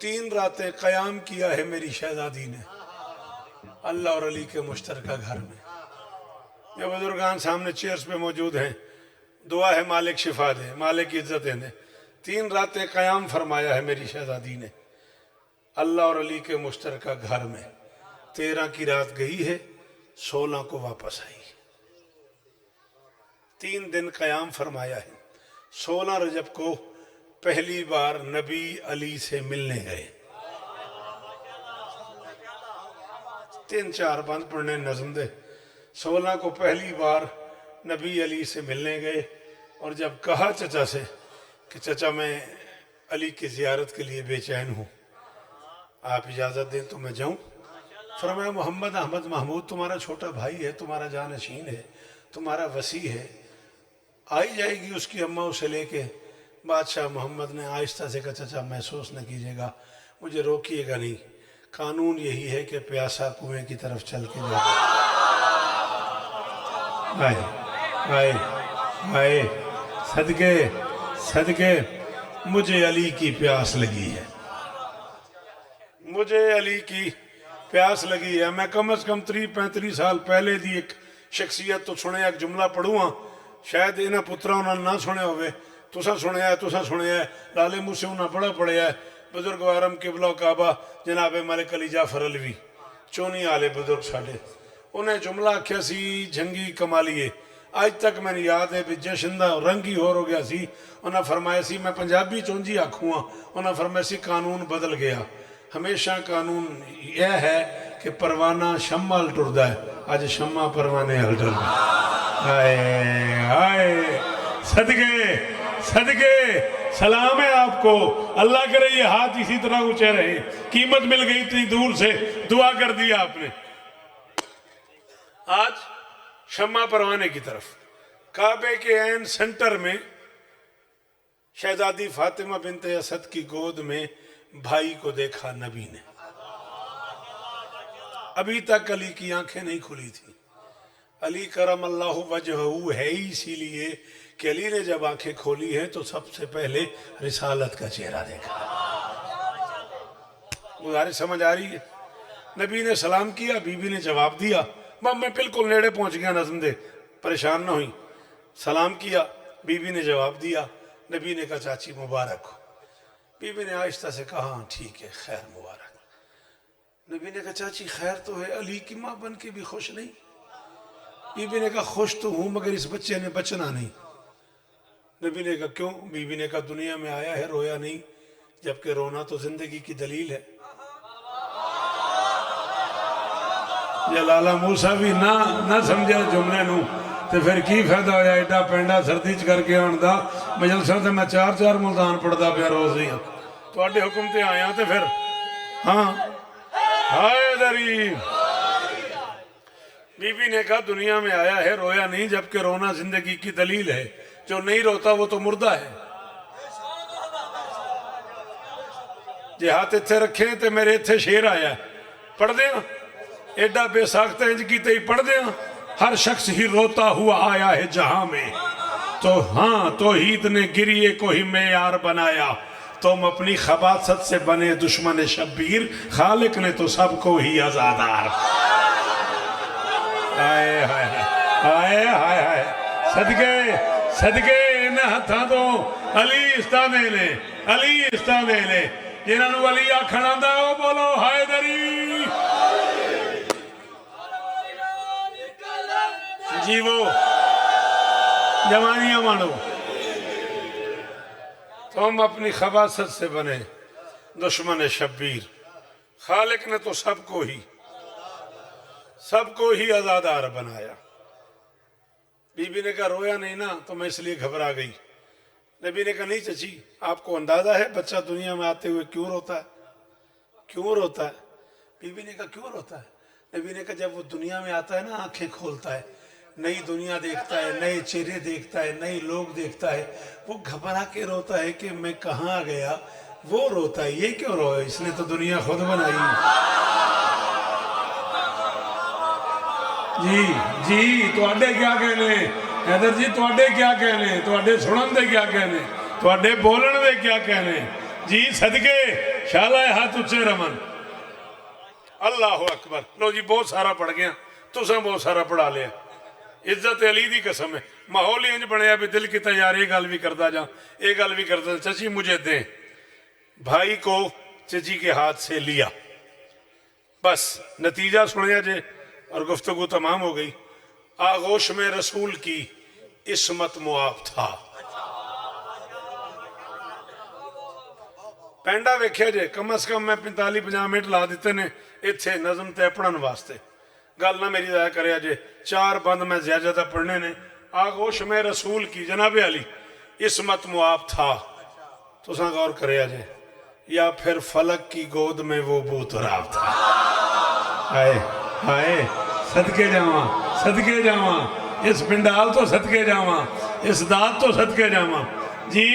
3 راتیں قیام کیا ہے میری شہزادی نے اللہ اور علی کے مشترکہ گھر میں. یہ بزرگان سامنے چیئرز پہ موجود ہیں. دعا ہے مالک شفا دے, مالک عزت دے. 3 راتیں قیام فرمایا ہے میری شہزادی نے اللہ اور علی کے مشترکہ گھر میں. 13 کی رات گئی ہے, 16 کو واپس آئی. 3 دن قیام فرمایا ہے. 16 رجب کو پہلی بار نبی علی سے ملنے گئے. 3-4 بند پڑھنے نظم دے. 16 کو پہلی بار نبی علی سے ملنے گئے, اور جب کہا چچا سے کہ چچا میں علی کی زیارت کے لیے بے چین ہوں, آپ اجازت دیں تو میں جاؤں. فرمایا محمد احمد محمود تمہارا چھوٹا بھائی ہے, تمہارا جانشین ہے, تمہارا وسیع ہے, آئی جائے گی اس کی اماں اسے لے کے. بادشاہ محمد نے آہستہ سے کہا چچا محسوس نہ کیجیے گا, مجھے روکیے گا نہیں, قانون یہی ہے کہ پیاسا کنویں کی طرف چل کے جاتا. آئے آئے آئے صدقے صدقے مجھے علی کی پیاس لگی ہے, مجھے علی کی پیاس لگی ہے. میں کم از کم 30-35 سال پہلے دی ایک شخصیت تو سنے, ایک جملہ پڑھوں ہاں, شاید انہاں پترہ انہاں نہ سنے ہوئے. تسا سنے ہے لالے منہ سے انہاں پڑھا پڑھیا ہے. بزرگ وارم قبلہ و کعبہ جناب ملک علی جعفر علوی چونی آلے بزرگ ساڑھے, انہیں جملہ کیا سی جھنگی کمالیے. آج تک میں نے یاد ہے بھی جشندہ رنگی ہو گیا سی. انہاں فرمایا سی میں پنجابی چونجی آکھوں ہاں, انہاں فرمایا سی قانون بدل گیا. ہمیشہ قانون یہ ہے کہ پروانہ شمع ٹردا ہے, آج شمع پروانے ہل ٹر گئے. آئے آئے صدقے صدقے سلام ہے آپ کو. اللہ کرے یہ ہاتھ اسی طرح اونچے رہے. قیمت مل گئی اتنی دور سے, دعا کر دیا آپ نے. آج شمع پروانے کی طرف کعبے کے عین سینٹر میں شہزادی فاطمہ بنت اسد کی گود میں بھائی کو دیکھا نبی نے. ابھی تک علی کی آنکھیں نہیں کھلی تھی. علی کرم اللہ وجہہ ہے اسی لیے کہ علی نے جب آنکھیں کھولی ہیں تو سب سے پہلے رسالت کا چہرہ دیکھا. گزارش سمجھ آ رہی ہے؟ نبی نے سلام کیا, بی بی نے جواب دیا. میں بالکل نیڑے پہنچ گیا نظم دے, پریشان نہ ہوئی. سلام کیا, بی بی نے جواب دیا. نبی نے کہا چاچی مبارک ہو. بی بی نے آہستہ سے کہا ہاں ٹھیک ہے خیر مبارک. نبی نے کہا چاچی خیر تو ہے, علی کی ماں بن کے بھی خوش نہیں. بی بی نے کہا خوش تو ہوں مگر اس بچے نے بچنا نہیں. نبی نے کہا کیوں؟ بی بی نے کہا دنیا میں آیا ہے رویا نہیں, جبکہ رونا تو زندگی کی دلیل ہے. جلالہ موسیٰ بھی نہ سمجھا جملے نو تے پھر کی فائدہ ہویا ایڈا پینڈا سردی چ کر کے آندا. مجلسہ تے میں 4 ملتان پڑھدا پیا روز ہی. تواڈے حکم تے آیا تے پھر ہاں حیدری. بی بی نے کہا دنیا میں آیا ہے رویا نہیں, جبکہ رونا زندگی کی دلیل ہے. جو نہیں روتا وہ تو مردہ ہے. جی ہاتھ اتھے رکھے تے میرے اتھے شیر آیا پڑھ دیں ایڈا بے ساختہ انج کی تے پڑھ دیں. ہر شخص ہی روتا ہوا آیا ہے جہاں میں تو ہاں توحید نے گریے کو ہی معیار بنایا. تم اپنی خباثت سے بنے دشمن شبیر خالق نے تو سب کو ہی آزادار. آئے ہائے ہائے ہائے ہائے صدقے انہیں ہتھاں تو علی استانے لے علی استانے لے جنہاں نو علی آکھن آندا او بولو حیدری. جی وہ جوانیاں مانو. تم اپنی خباثت سے بنے دشمن شبیر خالق نے تو سب کو ہی آزادار بنایا. بی بی نے کہا رویا نہیں نا تو میں اس لیے گھبرا گئی. نبی نے کہا نہیں چچی آپ کو اندازہ ہے بچہ دنیا میں آتے ہوئے کیوں روتا ہے. بی بی نے کہا کیوں روتا ہے. نبی نے کہا جب وہ دنیا میں آتا ہے نا آنکھیں کھولتا ہے نئی دنیا دیکھتا ہے نئے چہرے دیکھتا ہے نئی لوگ دیکھتا ہے وہ گھبرا کے روتا ہے کہ میں کہاں گیا. وہ روتا ہے یہ کیوں روئے اس نے تو دنیا خود بنائی. جی تواڈے کیا کہنے حیدر جی تواڈے کیا کہنے تواڈے سنن دے کیا کہنے تواڈے بولن دے کیا کہنے. جی صدقے شالہ ہاتھ اچھے رمن. اللہ اکبر. لو جی بہت سارا پڑھ گیا تساں بہت سارا پڑھا لیا. عزت علی دی قسم ہے ماحول ہی انج بنیا بھی دل کی تیار یہ گل بھی کرتا جا یہ گل بھی کرتا جا. چچی مجھے دیں. بھائی کو چچی کے ہاتھ سے لیا بس نتیجہ سنیا جے اور گفتگو تمام ہو گئی. آغوش میں رسول کی عصمت معاف تھا. پینڈا ویکھیا جے کم از کم میں 45-50 منٹ لا دیتے نے اتھے نظم تے پڑھن واسطے. گل نہ میری ضائع کریا جے 4 بند میں زیادہ پڑھنے نے. آغوش میں رسول کی جناب علی عصمت معاف تھا. تو ساں غور کریا جے یا پھر فلک کی گود میں وہ بوتراب تھا. ہائے ہائے صدقے جاواں اس پنڈال تو صدقے جاواں اس داد تو صدقے جاواں. جی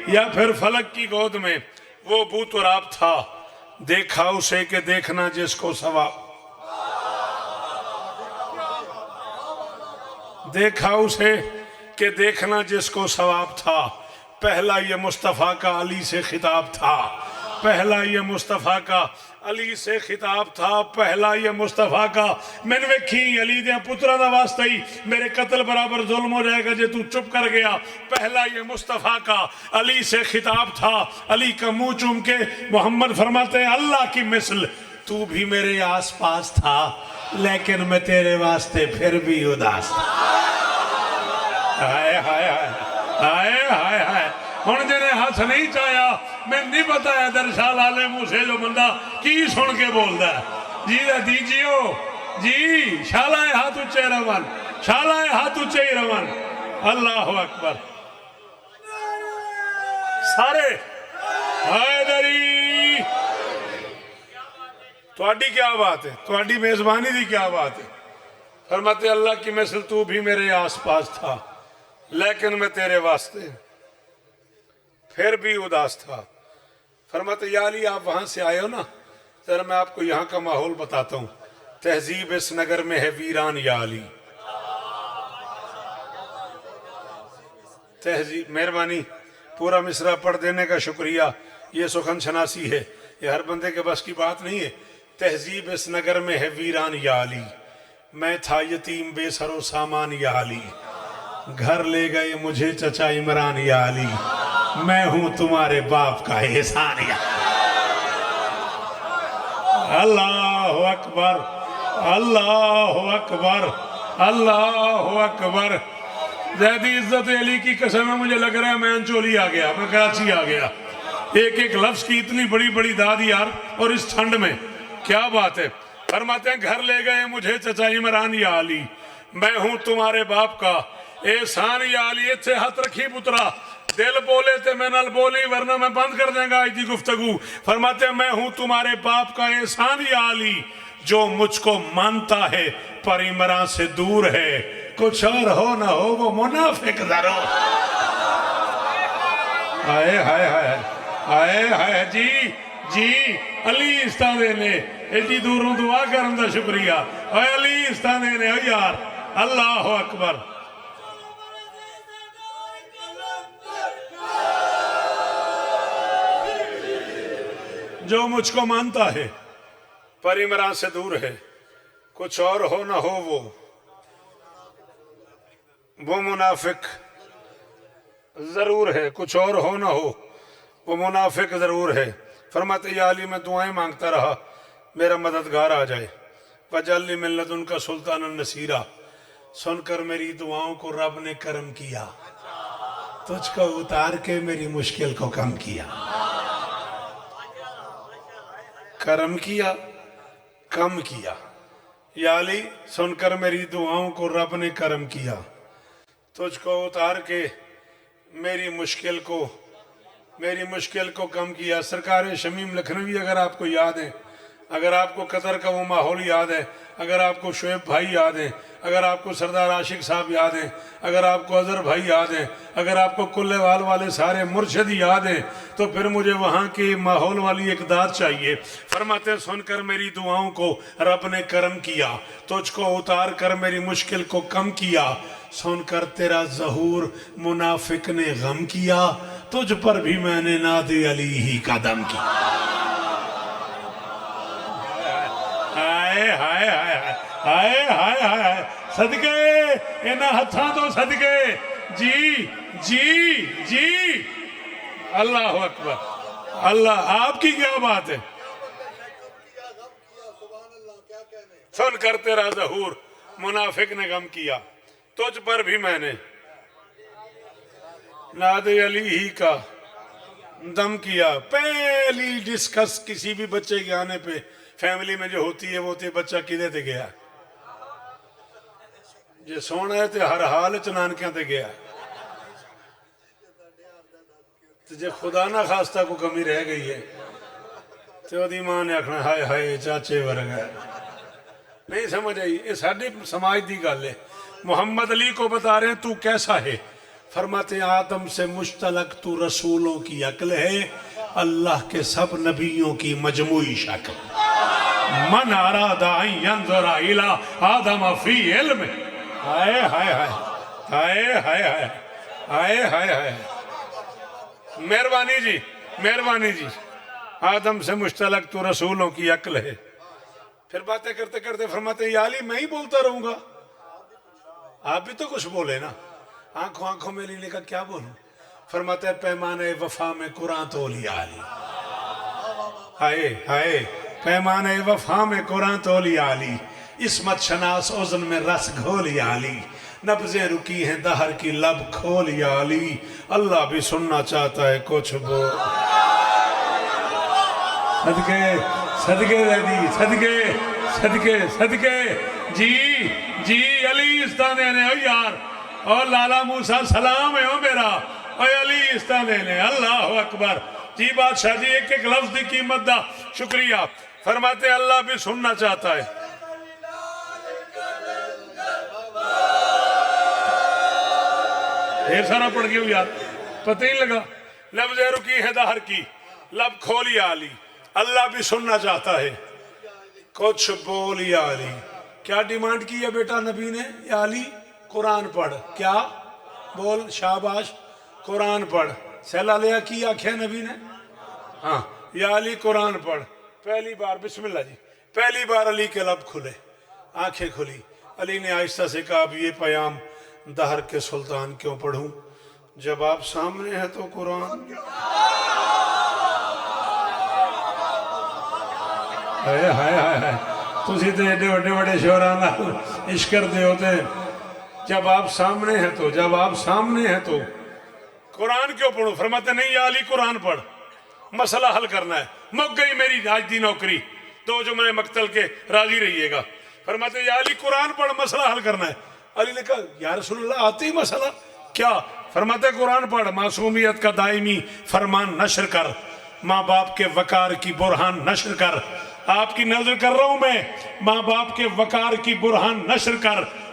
یا پھر فلک کی گود میں وہ بوتراب تھا. دیکھا اسے کہ دیکھنا جس کو ثواب دیکھا اسے کہ دیکھنا جس کو ثواب تھا. پہلا یہ مصطفیٰ کا علی سے خطاب تھا. پہلا یہ مصطفیٰ کا علی سے خطاب تھا. پہلا یہ مصطفیٰ کا میں نے ویکھی علی دیا پترہ دا واسطہ ہی میرے قتل برابر ظلم ہو جائے گا جے تو چپ کر گیا. پہلا یہ مصطفیٰ کا علی سے خطاب تھا. علی کا منہ چوم کے محمد فرماتے ہیں اللہ کی مثل تو بھی میرے آس پاس تھا لیکن میں تیرے واسطے پھر بھی اداس تھا. ہائے ہائے ہائے ہائے ہائے ہن جنے ہاتھ نہیں چاہیا میں نہیں پتا ہے در شاہ لالے منہ سے جو بندہ کی سن کے بول دا. جی دیجیو جی شالہ ہاتھ اچھے رون شالہ ہاتھ اچھے ہی رون. اللہ اکبر. سارے حیدری تواڈی کیا بات ہے تواڈی میزبانی دی کیا بات ہے. فرماتے اللہ کی مثل تو بھی میرے آس پاس تھا لیکن میں تیرے واسطے پھر بھی اداس تھا. فرماتے یا علی آپ وہاں سے آئے ہو نا ذرا میں آپ کو یہاں کا ماحول بتاتا ہوں. تہذیب اس نگر میں ہے ویران یا علی. تہذیب مہربانی پورا مصرع پڑھ دینے کا شکریہ. یہ سخن شناسی ہے یہ ہر بندے کے بس کی بات نہیں ہے. تہذیب اس نگر میں ہے ویران یا علی. میں تھا یتیم بے سر و سامان یا علی. گھر لے گئے مجھے چچا عمران یا علی. میں ہوں تمہارے باپ کا احسان یا اللہ اکبر اللہ اکبر اللہ اکبر. زیدی عزت علی کی قسم ہے مجھے لگ رہا ہے میں انچولی آ گیا میں کراچی آ گیا. ایک ایک لفظ کی اتنی بڑی بڑی داد یار اور اس ٹھنڈ میں کیا بات ہے. فرماتے ہیں گھر لے گئے مجھے چچا عمران یا علی. میں ہوں تمہارے باپ کا احسان یا علی. اتھے ہاتھ رکھی پترا دل بولے تھے میں نل بولی ورنہ میں بند کر دیں گا آج گفتگو. فرماتے ہیں میں ہوں تمہارے باپ کا احسان یا علی. جو مجھ کو مانتا ہے پر عمران سے دور ہے. کچھ اور ہو نہ ہو وہ منافق ضرور. آئے ہائے ہائے آئے ہائے جی جی علی استادے نے ایڈی دوروں دعا کرن دا شکریہ اے علی استادے نے اے یار اللہ اکبر جو مجھ کو مانتا ہے پر عمران سے دور ہے کچھ اور ہو نہ ہو وہ منافق ضرور ہے کچھ اور ہو نہ ہو وہ منافق ضرور ہے فرماتے یا علی میں دعائیں مانگتا رہا میرا مددگار آ جائے وجعلنی من لدنک سلطانا نصیرا سن کر میری دعاؤں کو رب نے کرم کیا تجھ کو اتار کے میری مشکل کو کم کیا کرم کیا کم کیا یا علی سن کر میری دعاؤں کو رب نے کرم کیا تجھ کو اتار کے میری مشکل کو کم کیا سرکار شمیم لکھنوی اگر آپ کو یاد ہے اگر آپ کو قطر کا وہ ماحول یاد ہے اگر آپ کو شعیب بھائی یاد ہے اگر آپ کو سردار عاشق صاحب یاد ہیں اگر آپ کو اظہر بھائی یاد ہیں اگر آپ کو کلے وال والے سارے مرشد یاد ہیں تو پھر مجھے وہاں کی ماحول والی اقدار چاہیے فرماتے سن کر میری دعاؤں کو رب نے کرم کیا تجھ کو اتار کر میری مشکل کو کم کیا سن کر تیرا ظہور منافق نے غم کیا تجھ پر بھی میں نے ناد علی ہی کا دم کیا ہائے ہائے ہائے ہائے ہائے ہائے صدقے انہاں ہتھاں تو صدقے جی جی جی اللہ اکبر اللہ آپ کی کیا بات ہے سن کر تیرا ظہور منافق نے غم کیا تجھ پر بھی میں نے ناد علی ہی کا دم کیا پہلی ڈسکس کسی بھی بچے کے آنے پہ فیملی میں جو ہوتی ہے وہ ہوتی ہے بچہ کدے تے گیا جے سونا ہے تے ہر حال چنانکیاں تے گیا تے جے خدا نہ خواستہ کو کمی رہ گئی ہے تے وہ دی ماں نے آکھنا ہائے ہائے چاچے ورگا ہے نہیں سمجھ آئی یہ ساڑھی سماج دی گل ہے محمد علی کو بتا رہے ہیں تو کیسا ہے فرماتے آدم سے مشتلق تو رسولوں کی عقل ہے اللہ کے سب نبیوں کی مجموعی شکل من اراد ان ينظر الى آدم فی علم ہائے ہائے ہائے ہائے ہائے ہائے ہائے ہائے مہربانی جی آدم سے مشتلق تو رسولوں کی عقل ہے پھر باتیں کرتے کرتے فرماتے ہیں یا علی میں ہی بولتا رہوں گا آپ بھی تو کچھ بولے نا آنکھوں میں لینے کا کیا بولوں فرماتے ہیں پیمانے وفا میں قرآن تولی علی ہائے ہائے پیمانے وفا میں قرآن تولی علی عصمت شناس اذن میں رس گھولی علی نبضیں رکی ہیں دہر کی لب کھولی علی اللہ بھی سننا چاہتا ہے کچھ بول صدقے صدقے ریڈی صدقے جی علی استانے نے یار اور لالا موسیٰ سلام ہے میرا اے علی استانے نے اللہ اکبر جی بادشاہ جی ایک ایک لفظ دی قیمت دا شکریہ فرماتے ہیں اللہ بھی سننا چاہتا ہے یہ سارا پڑھ گیا یار پتہ ہی لگا لفظ رکی ہے دہر کی لب کھولی علی اللہ بھی سننا چاہتا ہے کچھ بول یا علی کیا ڈیمانڈ کی ہے بیٹا نبی نے یا علی قرآن پڑھ کیا بول شاباش قرآن پڑھ سیلہ لیا کی آنکھیں نبی نے ہاں یا علی قرآن پڑھ پہلی بار بسم اللہ جی پہلی بار علی کے لب کھلے آنکھیں کھلی علی نے آہستہ سے کہا اب یہ پیام دہر کے سلطان کیوں پڑھوں جب آپ سامنے ہے تو قرآن ہائے ہائے ہائے تسی تے ایڈے وڈے شورانا عشق کرتے ہوتے جب آپ سامنے ہیں تو قرآن کیوں پڑھوں فرماتے نہیں یا علی قرآن پڑھ مسئلہ حل کرنا ہے مک گئی میری آج دی نوکری تو جو میں مقتل کے راضی رہیے گا فرماتے یا علی قرآن پڑھ مسئلہ حل کرنا ہے علی نے کہا یا رسول اللہ آتی مسئلہ کیا فرماتے قرآن پڑھ معصومیت کا دائمی فرمان نشر کر ماں باپ کے وقار کی برہان نشر کر آپ کی نظر کر رہا ہوں میں ماں باپ کے وقار کی برہان نشر کر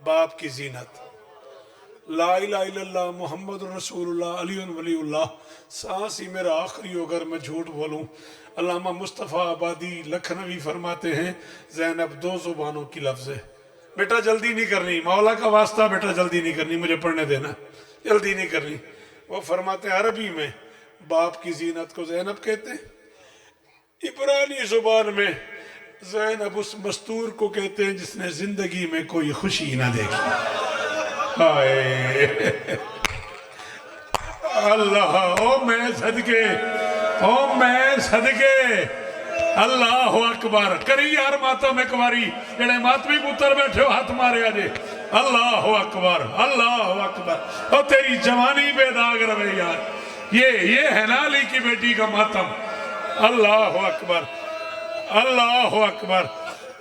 باپ کی زینت، لا الہ الا اللہ محمد رسول اللہ علی ولی اللہ، سانس ہی میرا آخری ہو اگر میں جھوٹ بولوں۔ علامہ مصطفیٰ آبادی لکھنوی فرماتے ہیں زینب 2 زبانوں کی لفظ ہے، بیٹا جلدی نہیں کرنی، مولا کا واسطہ بیٹا جلدی نہیں کرنی، مجھے پڑھنے دینا، جلدی نہیں کرنی۔ وہ فرماتے ہیں عربی میں باپ کی زینت کو زینب کہتے ہیں، عبرانی زبان میں زینب اس مستور کو کہتے ہیں جس نے زندگی میں کوئی خوشی نہ دیکھی۔ ہائے اللہ، او میں صدقے، او میں صدقے، اللہ اکبر کری یار ماتم ایک باری، جڑے ماتمی پتر بیٹھے ہو ہاتھ مارے آجے، اللہ اکبر، اللہ اکبر، او تیری جوانی بے داغ روے یار، یہ ہے نا علی کی بیٹی کا ماتم، اللہ اکبر، اللہ اکبر،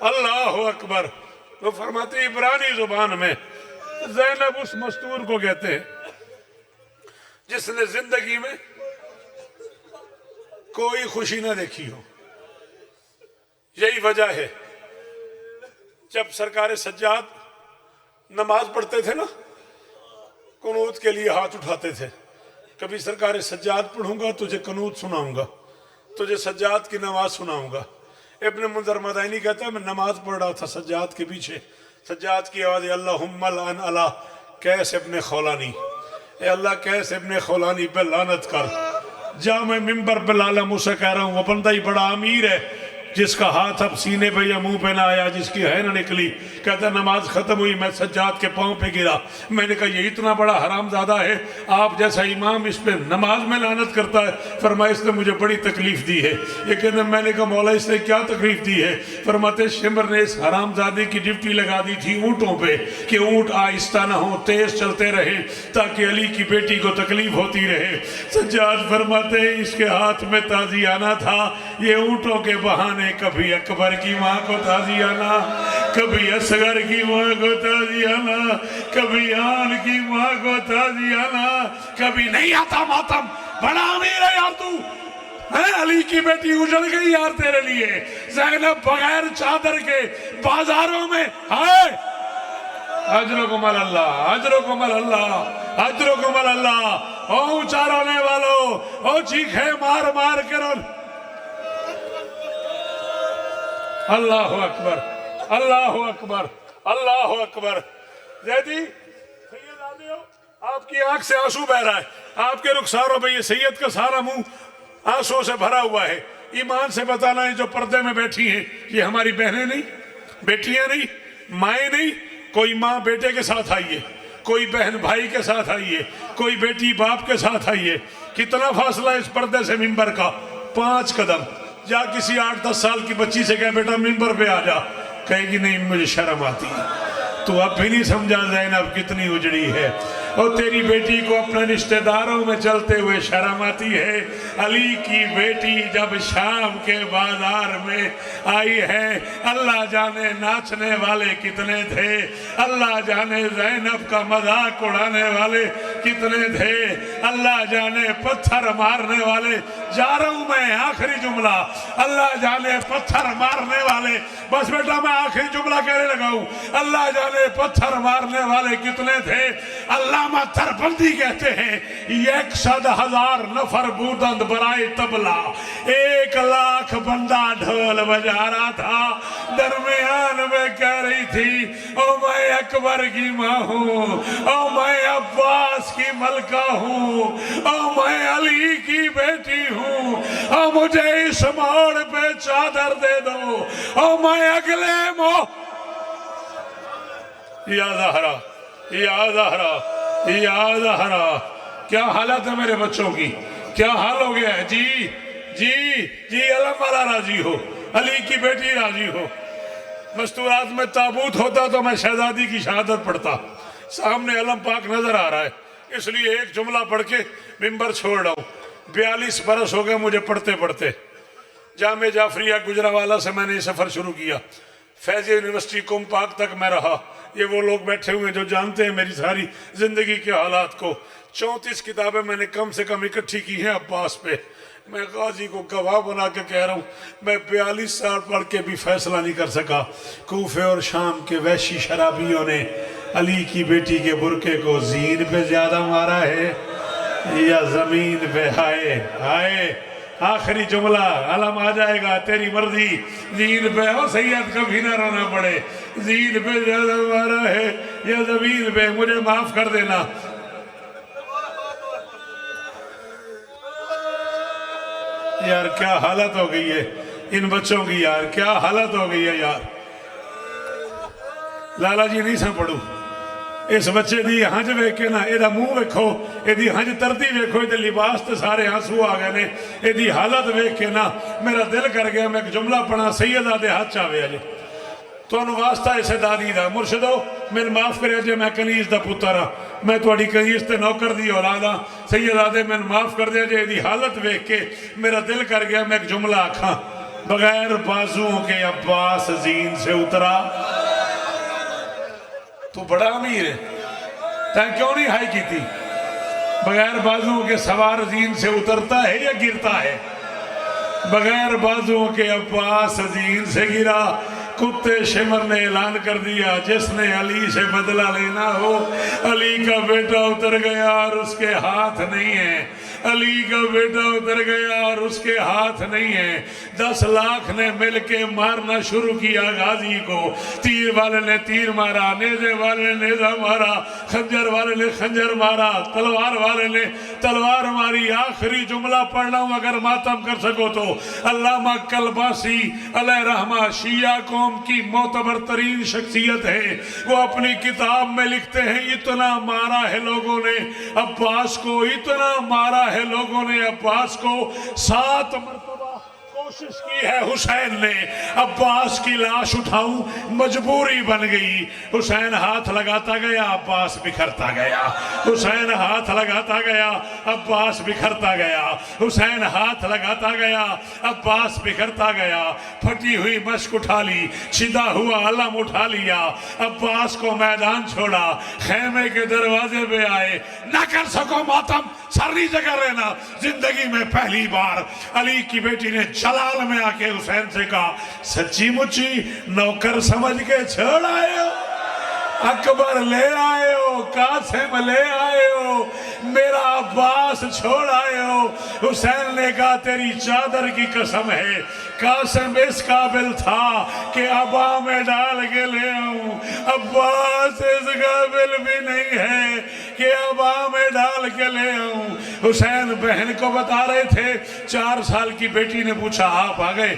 اللہ اکبر۔ وہ فرماتے ہیں عبرانی زبان میں زینب اس مستور کو کہتے ہیں جس نے زندگی میں کوئی خوشی نہ دیکھی ہو۔ یہی وجہ ہے جب سرکار سجاد نماز پڑھتے تھے نا، قنوت کے لیے ہاتھ اٹھاتے تھے، کبھی سرکار سجاد پڑھوں گا تجھے قنوت سناؤں گا، تجھے سجاد کی نماز سناؤں گا۔ ابن منذر مدائنی کہتا ہے میں نماز پڑھ رہا تھا سجاد کے پیچھے، سجاد کی آواز اللہم لعن علی قیس ابن خولانی، اے اللہ قیس ابن خولانی پہ لعنت کر۔ جا میں ممبر پہ لالم اسے کہہ رہا ہوں وہ بندہ ہی بڑا امیر ہے جس کا ہاتھ اب سینے پہ یا منہ پہ نہ آیا، جس کی ہے نہ نکلی۔ کہتا نماز ختم ہوئی میں سجاد کے پاؤں پہ گرا، میں نے کہا یہ اتنا بڑا حرام زادہ ہے، آپ جیسا امام اس پہ نماز میں لعنت کرتا ہے۔ فرمایا اس نے مجھے بڑی تکلیف دی ہے۔ یہ کہتے میں نے کہا مولا اس نے کیا تکلیف دی ہے؟ فرماتے شمر نے اس حرام زادے کی ڈیوٹی لگا دی تھی اونٹوں پہ کہ اونٹ آہستہ نہ ہو، تیز چلتے رہے تاکہ علی کی بیٹی کو تکلیف ہوتی رہے۔ سجاد فرماتے اس کے ہاتھ میں تازیانہ تھا، یہ اونٹوں کے بہانے کبھی اکبر کی ماں کو تازیانہ، کبھی اصغر کی ماں کو تازیانہ، کبھی آن کی ماں کو تازیانہ، کبھی نہیں آتا ماتم، بڑا امیر ہے یار تو، علی کی بیٹی اجڑ گئی یار تیرے لیے، زینب بغیر چادر کے بازاروں میں ہائے اجرکم اللہ، اجرکم اللہ، اجرکم اللہ۔ او اونچا رونے والو، او چیخے مار مار کے رو، اللہ اکبر، اللہ اکبر، اللہ اکبر۔ زیدی سید آدھے ہو، آپ کی آنکھ سے آنسو بہ رہا ہے، آپ کے رخساروں پہ یہ سید کا سارا منہ آنسو سے بھرا ہوا ہے۔ ایمان سے بتانا ہے جو پردے میں بیٹھی ہیں یہ ہماری بہنیں نہیں، بیٹیاں نہیں، مائیں نہیں۔ کوئی ماں بیٹے کے ساتھ آئیے، کوئی بہن بھائی کے ساتھ آئیے، کوئی بیٹی باپ کے ساتھ آئیے۔ کتنا فاصلہ اس پردے سے منبر کا؟ 5 قدم۔ جا کسی 8-10 سال کی بچی سے کہے بیٹا منبر پہ آ جا، کہے گی نہیں مجھے شرم آتی ہے۔ تو اب بھی نہیں سمجھا زینب کتنی اجڑی ہے، اور تیری بیٹی کو اپنے رشتہ داروں میں چلتے ہوئے شرم آتی ہے۔ علی کی بیٹی جب شام کے بازار میں آئی ہے، اللہ جانے ناچنے والے کتنے تھے، اللہ جانے زینب کا مذاق اڑانے والے کتنے تھے، اللہ جانے پتھر مارنے والے۔ جا رہا ہوں میں آخری جملہ، اللہ جانے پتھر مارنے والے، بس بیٹا میں آخری جملہ کہنے لگا ہوں، اللہ جانے پتھر مارنے والے کتنے تھے۔ علامہ تربندی کہتے ہیں 100,000 نفر بودند برائے تبلا، 1,00,000 بندہ ڈھول بجا رہا تھا، درمیان میں کہہ رہی تھی او میں اکبر کی ماں ہوں، او میں عباس کی ملکہ ہوں، او میں علی کی بیٹی ہوں، او مجھے اس موڑ پہ چادر دے دو، او میں اگلے یا زہرا، یا زہرا، یا زہرا۔ کیا حالت ہے میرے بچوں کی، کیا حال ہو گیا ہے؟ جی جی جی علم والا راضی ہو، علی کی بیٹی راضی ہو۔ مستورات میں تابوت ہوتا تو میں شہزادی کی شہادت پڑھتا، سامنے علم پاک نظر آ رہا ہے، اس لیے ایک جملہ پڑھ کے ممبر چھوڑ رہا ہوں۔ 42 برس ہو گئے مجھے پڑھتے پڑھتے۔ جامع جعفریہ گجرانوالہ سے میں نے یہ سفر شروع کیا، فیض یونیورسٹی قم پاک تک میں رہا۔ یہ وہ لوگ بیٹھے ہوئے جو جانتے ہیں میری ساری زندگی کے حالات کو۔ 34 کتابیں میں نے کم سے کم اکٹھی کی ہیں عباس پہ۔ میں غازی کو گواہ بنا کے کہہ رہا ہوں، میں 42 سال پڑھ کے بھی فیصلہ نہیں کر سکا۔ کوفے اور شام کے وحشی شرابیوں نے علی کی بیٹی کے برقے کو زین پہ زیادہ مارا ہے یا زمین پہ؟ ہائے ہائے، آخری جملہ، علم آ جائے گا، تیری مرضی، زین پہ ہو سید کبھی نہ رونا پڑے، زین پہ زیادہ مارا ہے یا زمین پہ؟ مجھے معاف کر دینا۔ یار کیا حالت ہو گئی ہے ان بچوں کی، یار کیا حالت ہو گئی ہے یار۔ لالا جی نہیں سن پڑھو، اس بچے دی ہنج ویکھے نا، ایدہ منہ ویکھو، ایدی ہنج ترتی ویکھو، ایدے لباس تے سارے آنسو آ گئے نے، ایدی حالت ویکھے نا میرا دل کر گیا میں ایک جملہ پڑھا، سیدہ دے ہاتھ چاہوے آجے تو انہوں واسطہ اسے دادی دا، مرشدو میں معاف کرے جے میں کنیز دا پترہ، میں تو اڑی کنیز تے نوکر دی اولادا، سیدہ دے میں معاف کر دے جے ایدی حالت ویکھ کے میرا دل کر گیا میں ایک جملہ آکھاں، بغیر بازوں کے عباس زین سے اترا۔ تو بڑا امیر ہے، تاں کیوں نہیں ہائی کی تھی؟ بغیر بازوں کے سوار زین سے اترتا ہے یا گرتا ہے؟ بغیر بازوں کے عباس زین سے گرا۔ کتے شمر نے اعلان کر دیا جس نے علی سے بدلہ لینا ہو، علی کا بیٹا اتر گیا اور اس کے ہاتھ نہیں ہے، علی کا بیٹا اتر گیا اور اس کے ہاتھ نہیں ہے۔ 10 لاکھ نے مل کے مارنا شروع کیا غازی کو، تیر والے نے تیر مارا، نیزے والے نے نیزہ مارا، خنجر والے نے خنجر مارا، تلوار والے نے تلوار ماری۔ آخری جملہ پڑھنا ہوں اگر ماتم کر سکو تو، علامہ کلباسی علیہ رحمہ شیعہ قوم کی معتبر ترین شخصیت ہے، وہ اپنی کتاب میں لکھتے ہیں اتنا مارا ہے لوگوں نے عباس کو، اتنا مارا ہے لوگوں نے عباس کو، 7 مرتبہ کوشش کی ہے حسین نے عباس کی لاش اٹھاؤں، مجبوری بن گئی۔ حسین ہاتھ لگاتا گیا، عباس بکھرتا گیا، حسین ہاتھ لگاتا گیا، عباس بکھرتا گیا، حسین ہاتھ لگاتا گیا، عباس بکھرتا گیا۔ پھٹی ہوئی مشک اٹھا لی، چھدا ہوا علم اٹھا لیا، عباس کو میدان چھوڑا، خیمے کے دروازے پہ آئے، نہ کر سکو ماتم، سر نیچے کر لینا۔ زندگی میں پہلی بار علی کی بیٹی نے جلال میں آ کے حسین سے کہا، سچی مچی نوکر سمجھ کے چھوڑ آئے ہو، اکبر لے آئے ہو، قاسم لے آئے ہو، میرا عباس چھوڑ آئے ہو۔ حسین نے کہا تیری چادر کی قسم ہے، قاسم اس قابل تھا کہ ابا میں ڈال کے لے آؤں، عباس اس قابل بھی نہیں ہے کہ ابا میں ڈال کے لے آؤں۔ حسین بہن کو بتا رہے تھے، 4 سال کی بیٹی نے پوچھا آپ آ گئے؟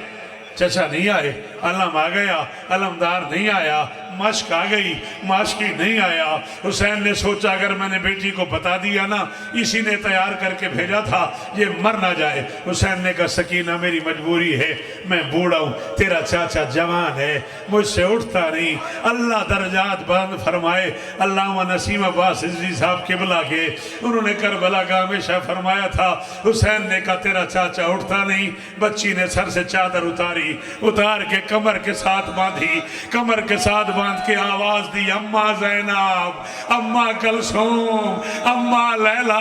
چچا نہیں آئے۔ علم آ گیا، علمدار نہیں آیا۔ مشک آ گئی، ماشکی نہیں آیا۔ حسین نے سوچا اگر میں نے بیٹی کو بتا دیا نا، اسی نے تیار کر کے بھیجا تھا، یہ مر نہ جائے۔ حسین نے کہا سکینہ میری مجبوری ہے، میں بوڑھا ہوں، تیرا چاچا جوان ہے، مجھ سے اٹھتا نہیں۔ اللہ درجات بلند فرمائے۔ علامہ نسیم عباس عزیزی صاحب قبلہ کے، انہوں نے کربلا کا ہمیشہ فرمایا تھا، حسین نے کہا تیرا چاچا اٹھتا نہیں۔ بچی نے سر سے چادر اتاری، اتار کے کمر کے ساتھ باندھی، کمر کے ساتھ باندھ کے آواز دی، اماں زینب، اماں کلثوم، اماں لیلا،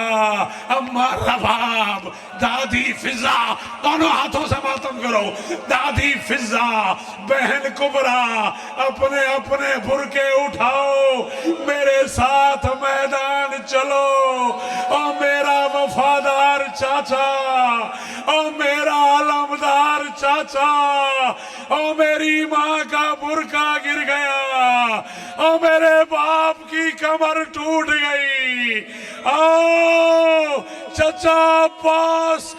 اماں رباب، دادی فضا، دونوں ہاتھوں سے ماتم کرو، دادی فضا، بہن کبرا، اپنے اپنے برقے اٹھاؤ، میرے ساتھ میدان چلو، او میرا وفادار چاچا، او میرا علمدار چاچا، او میری ماں کا برقع گر گیا، او میرے باپ کی کمر ٹوٹ گئی، او چچا عباس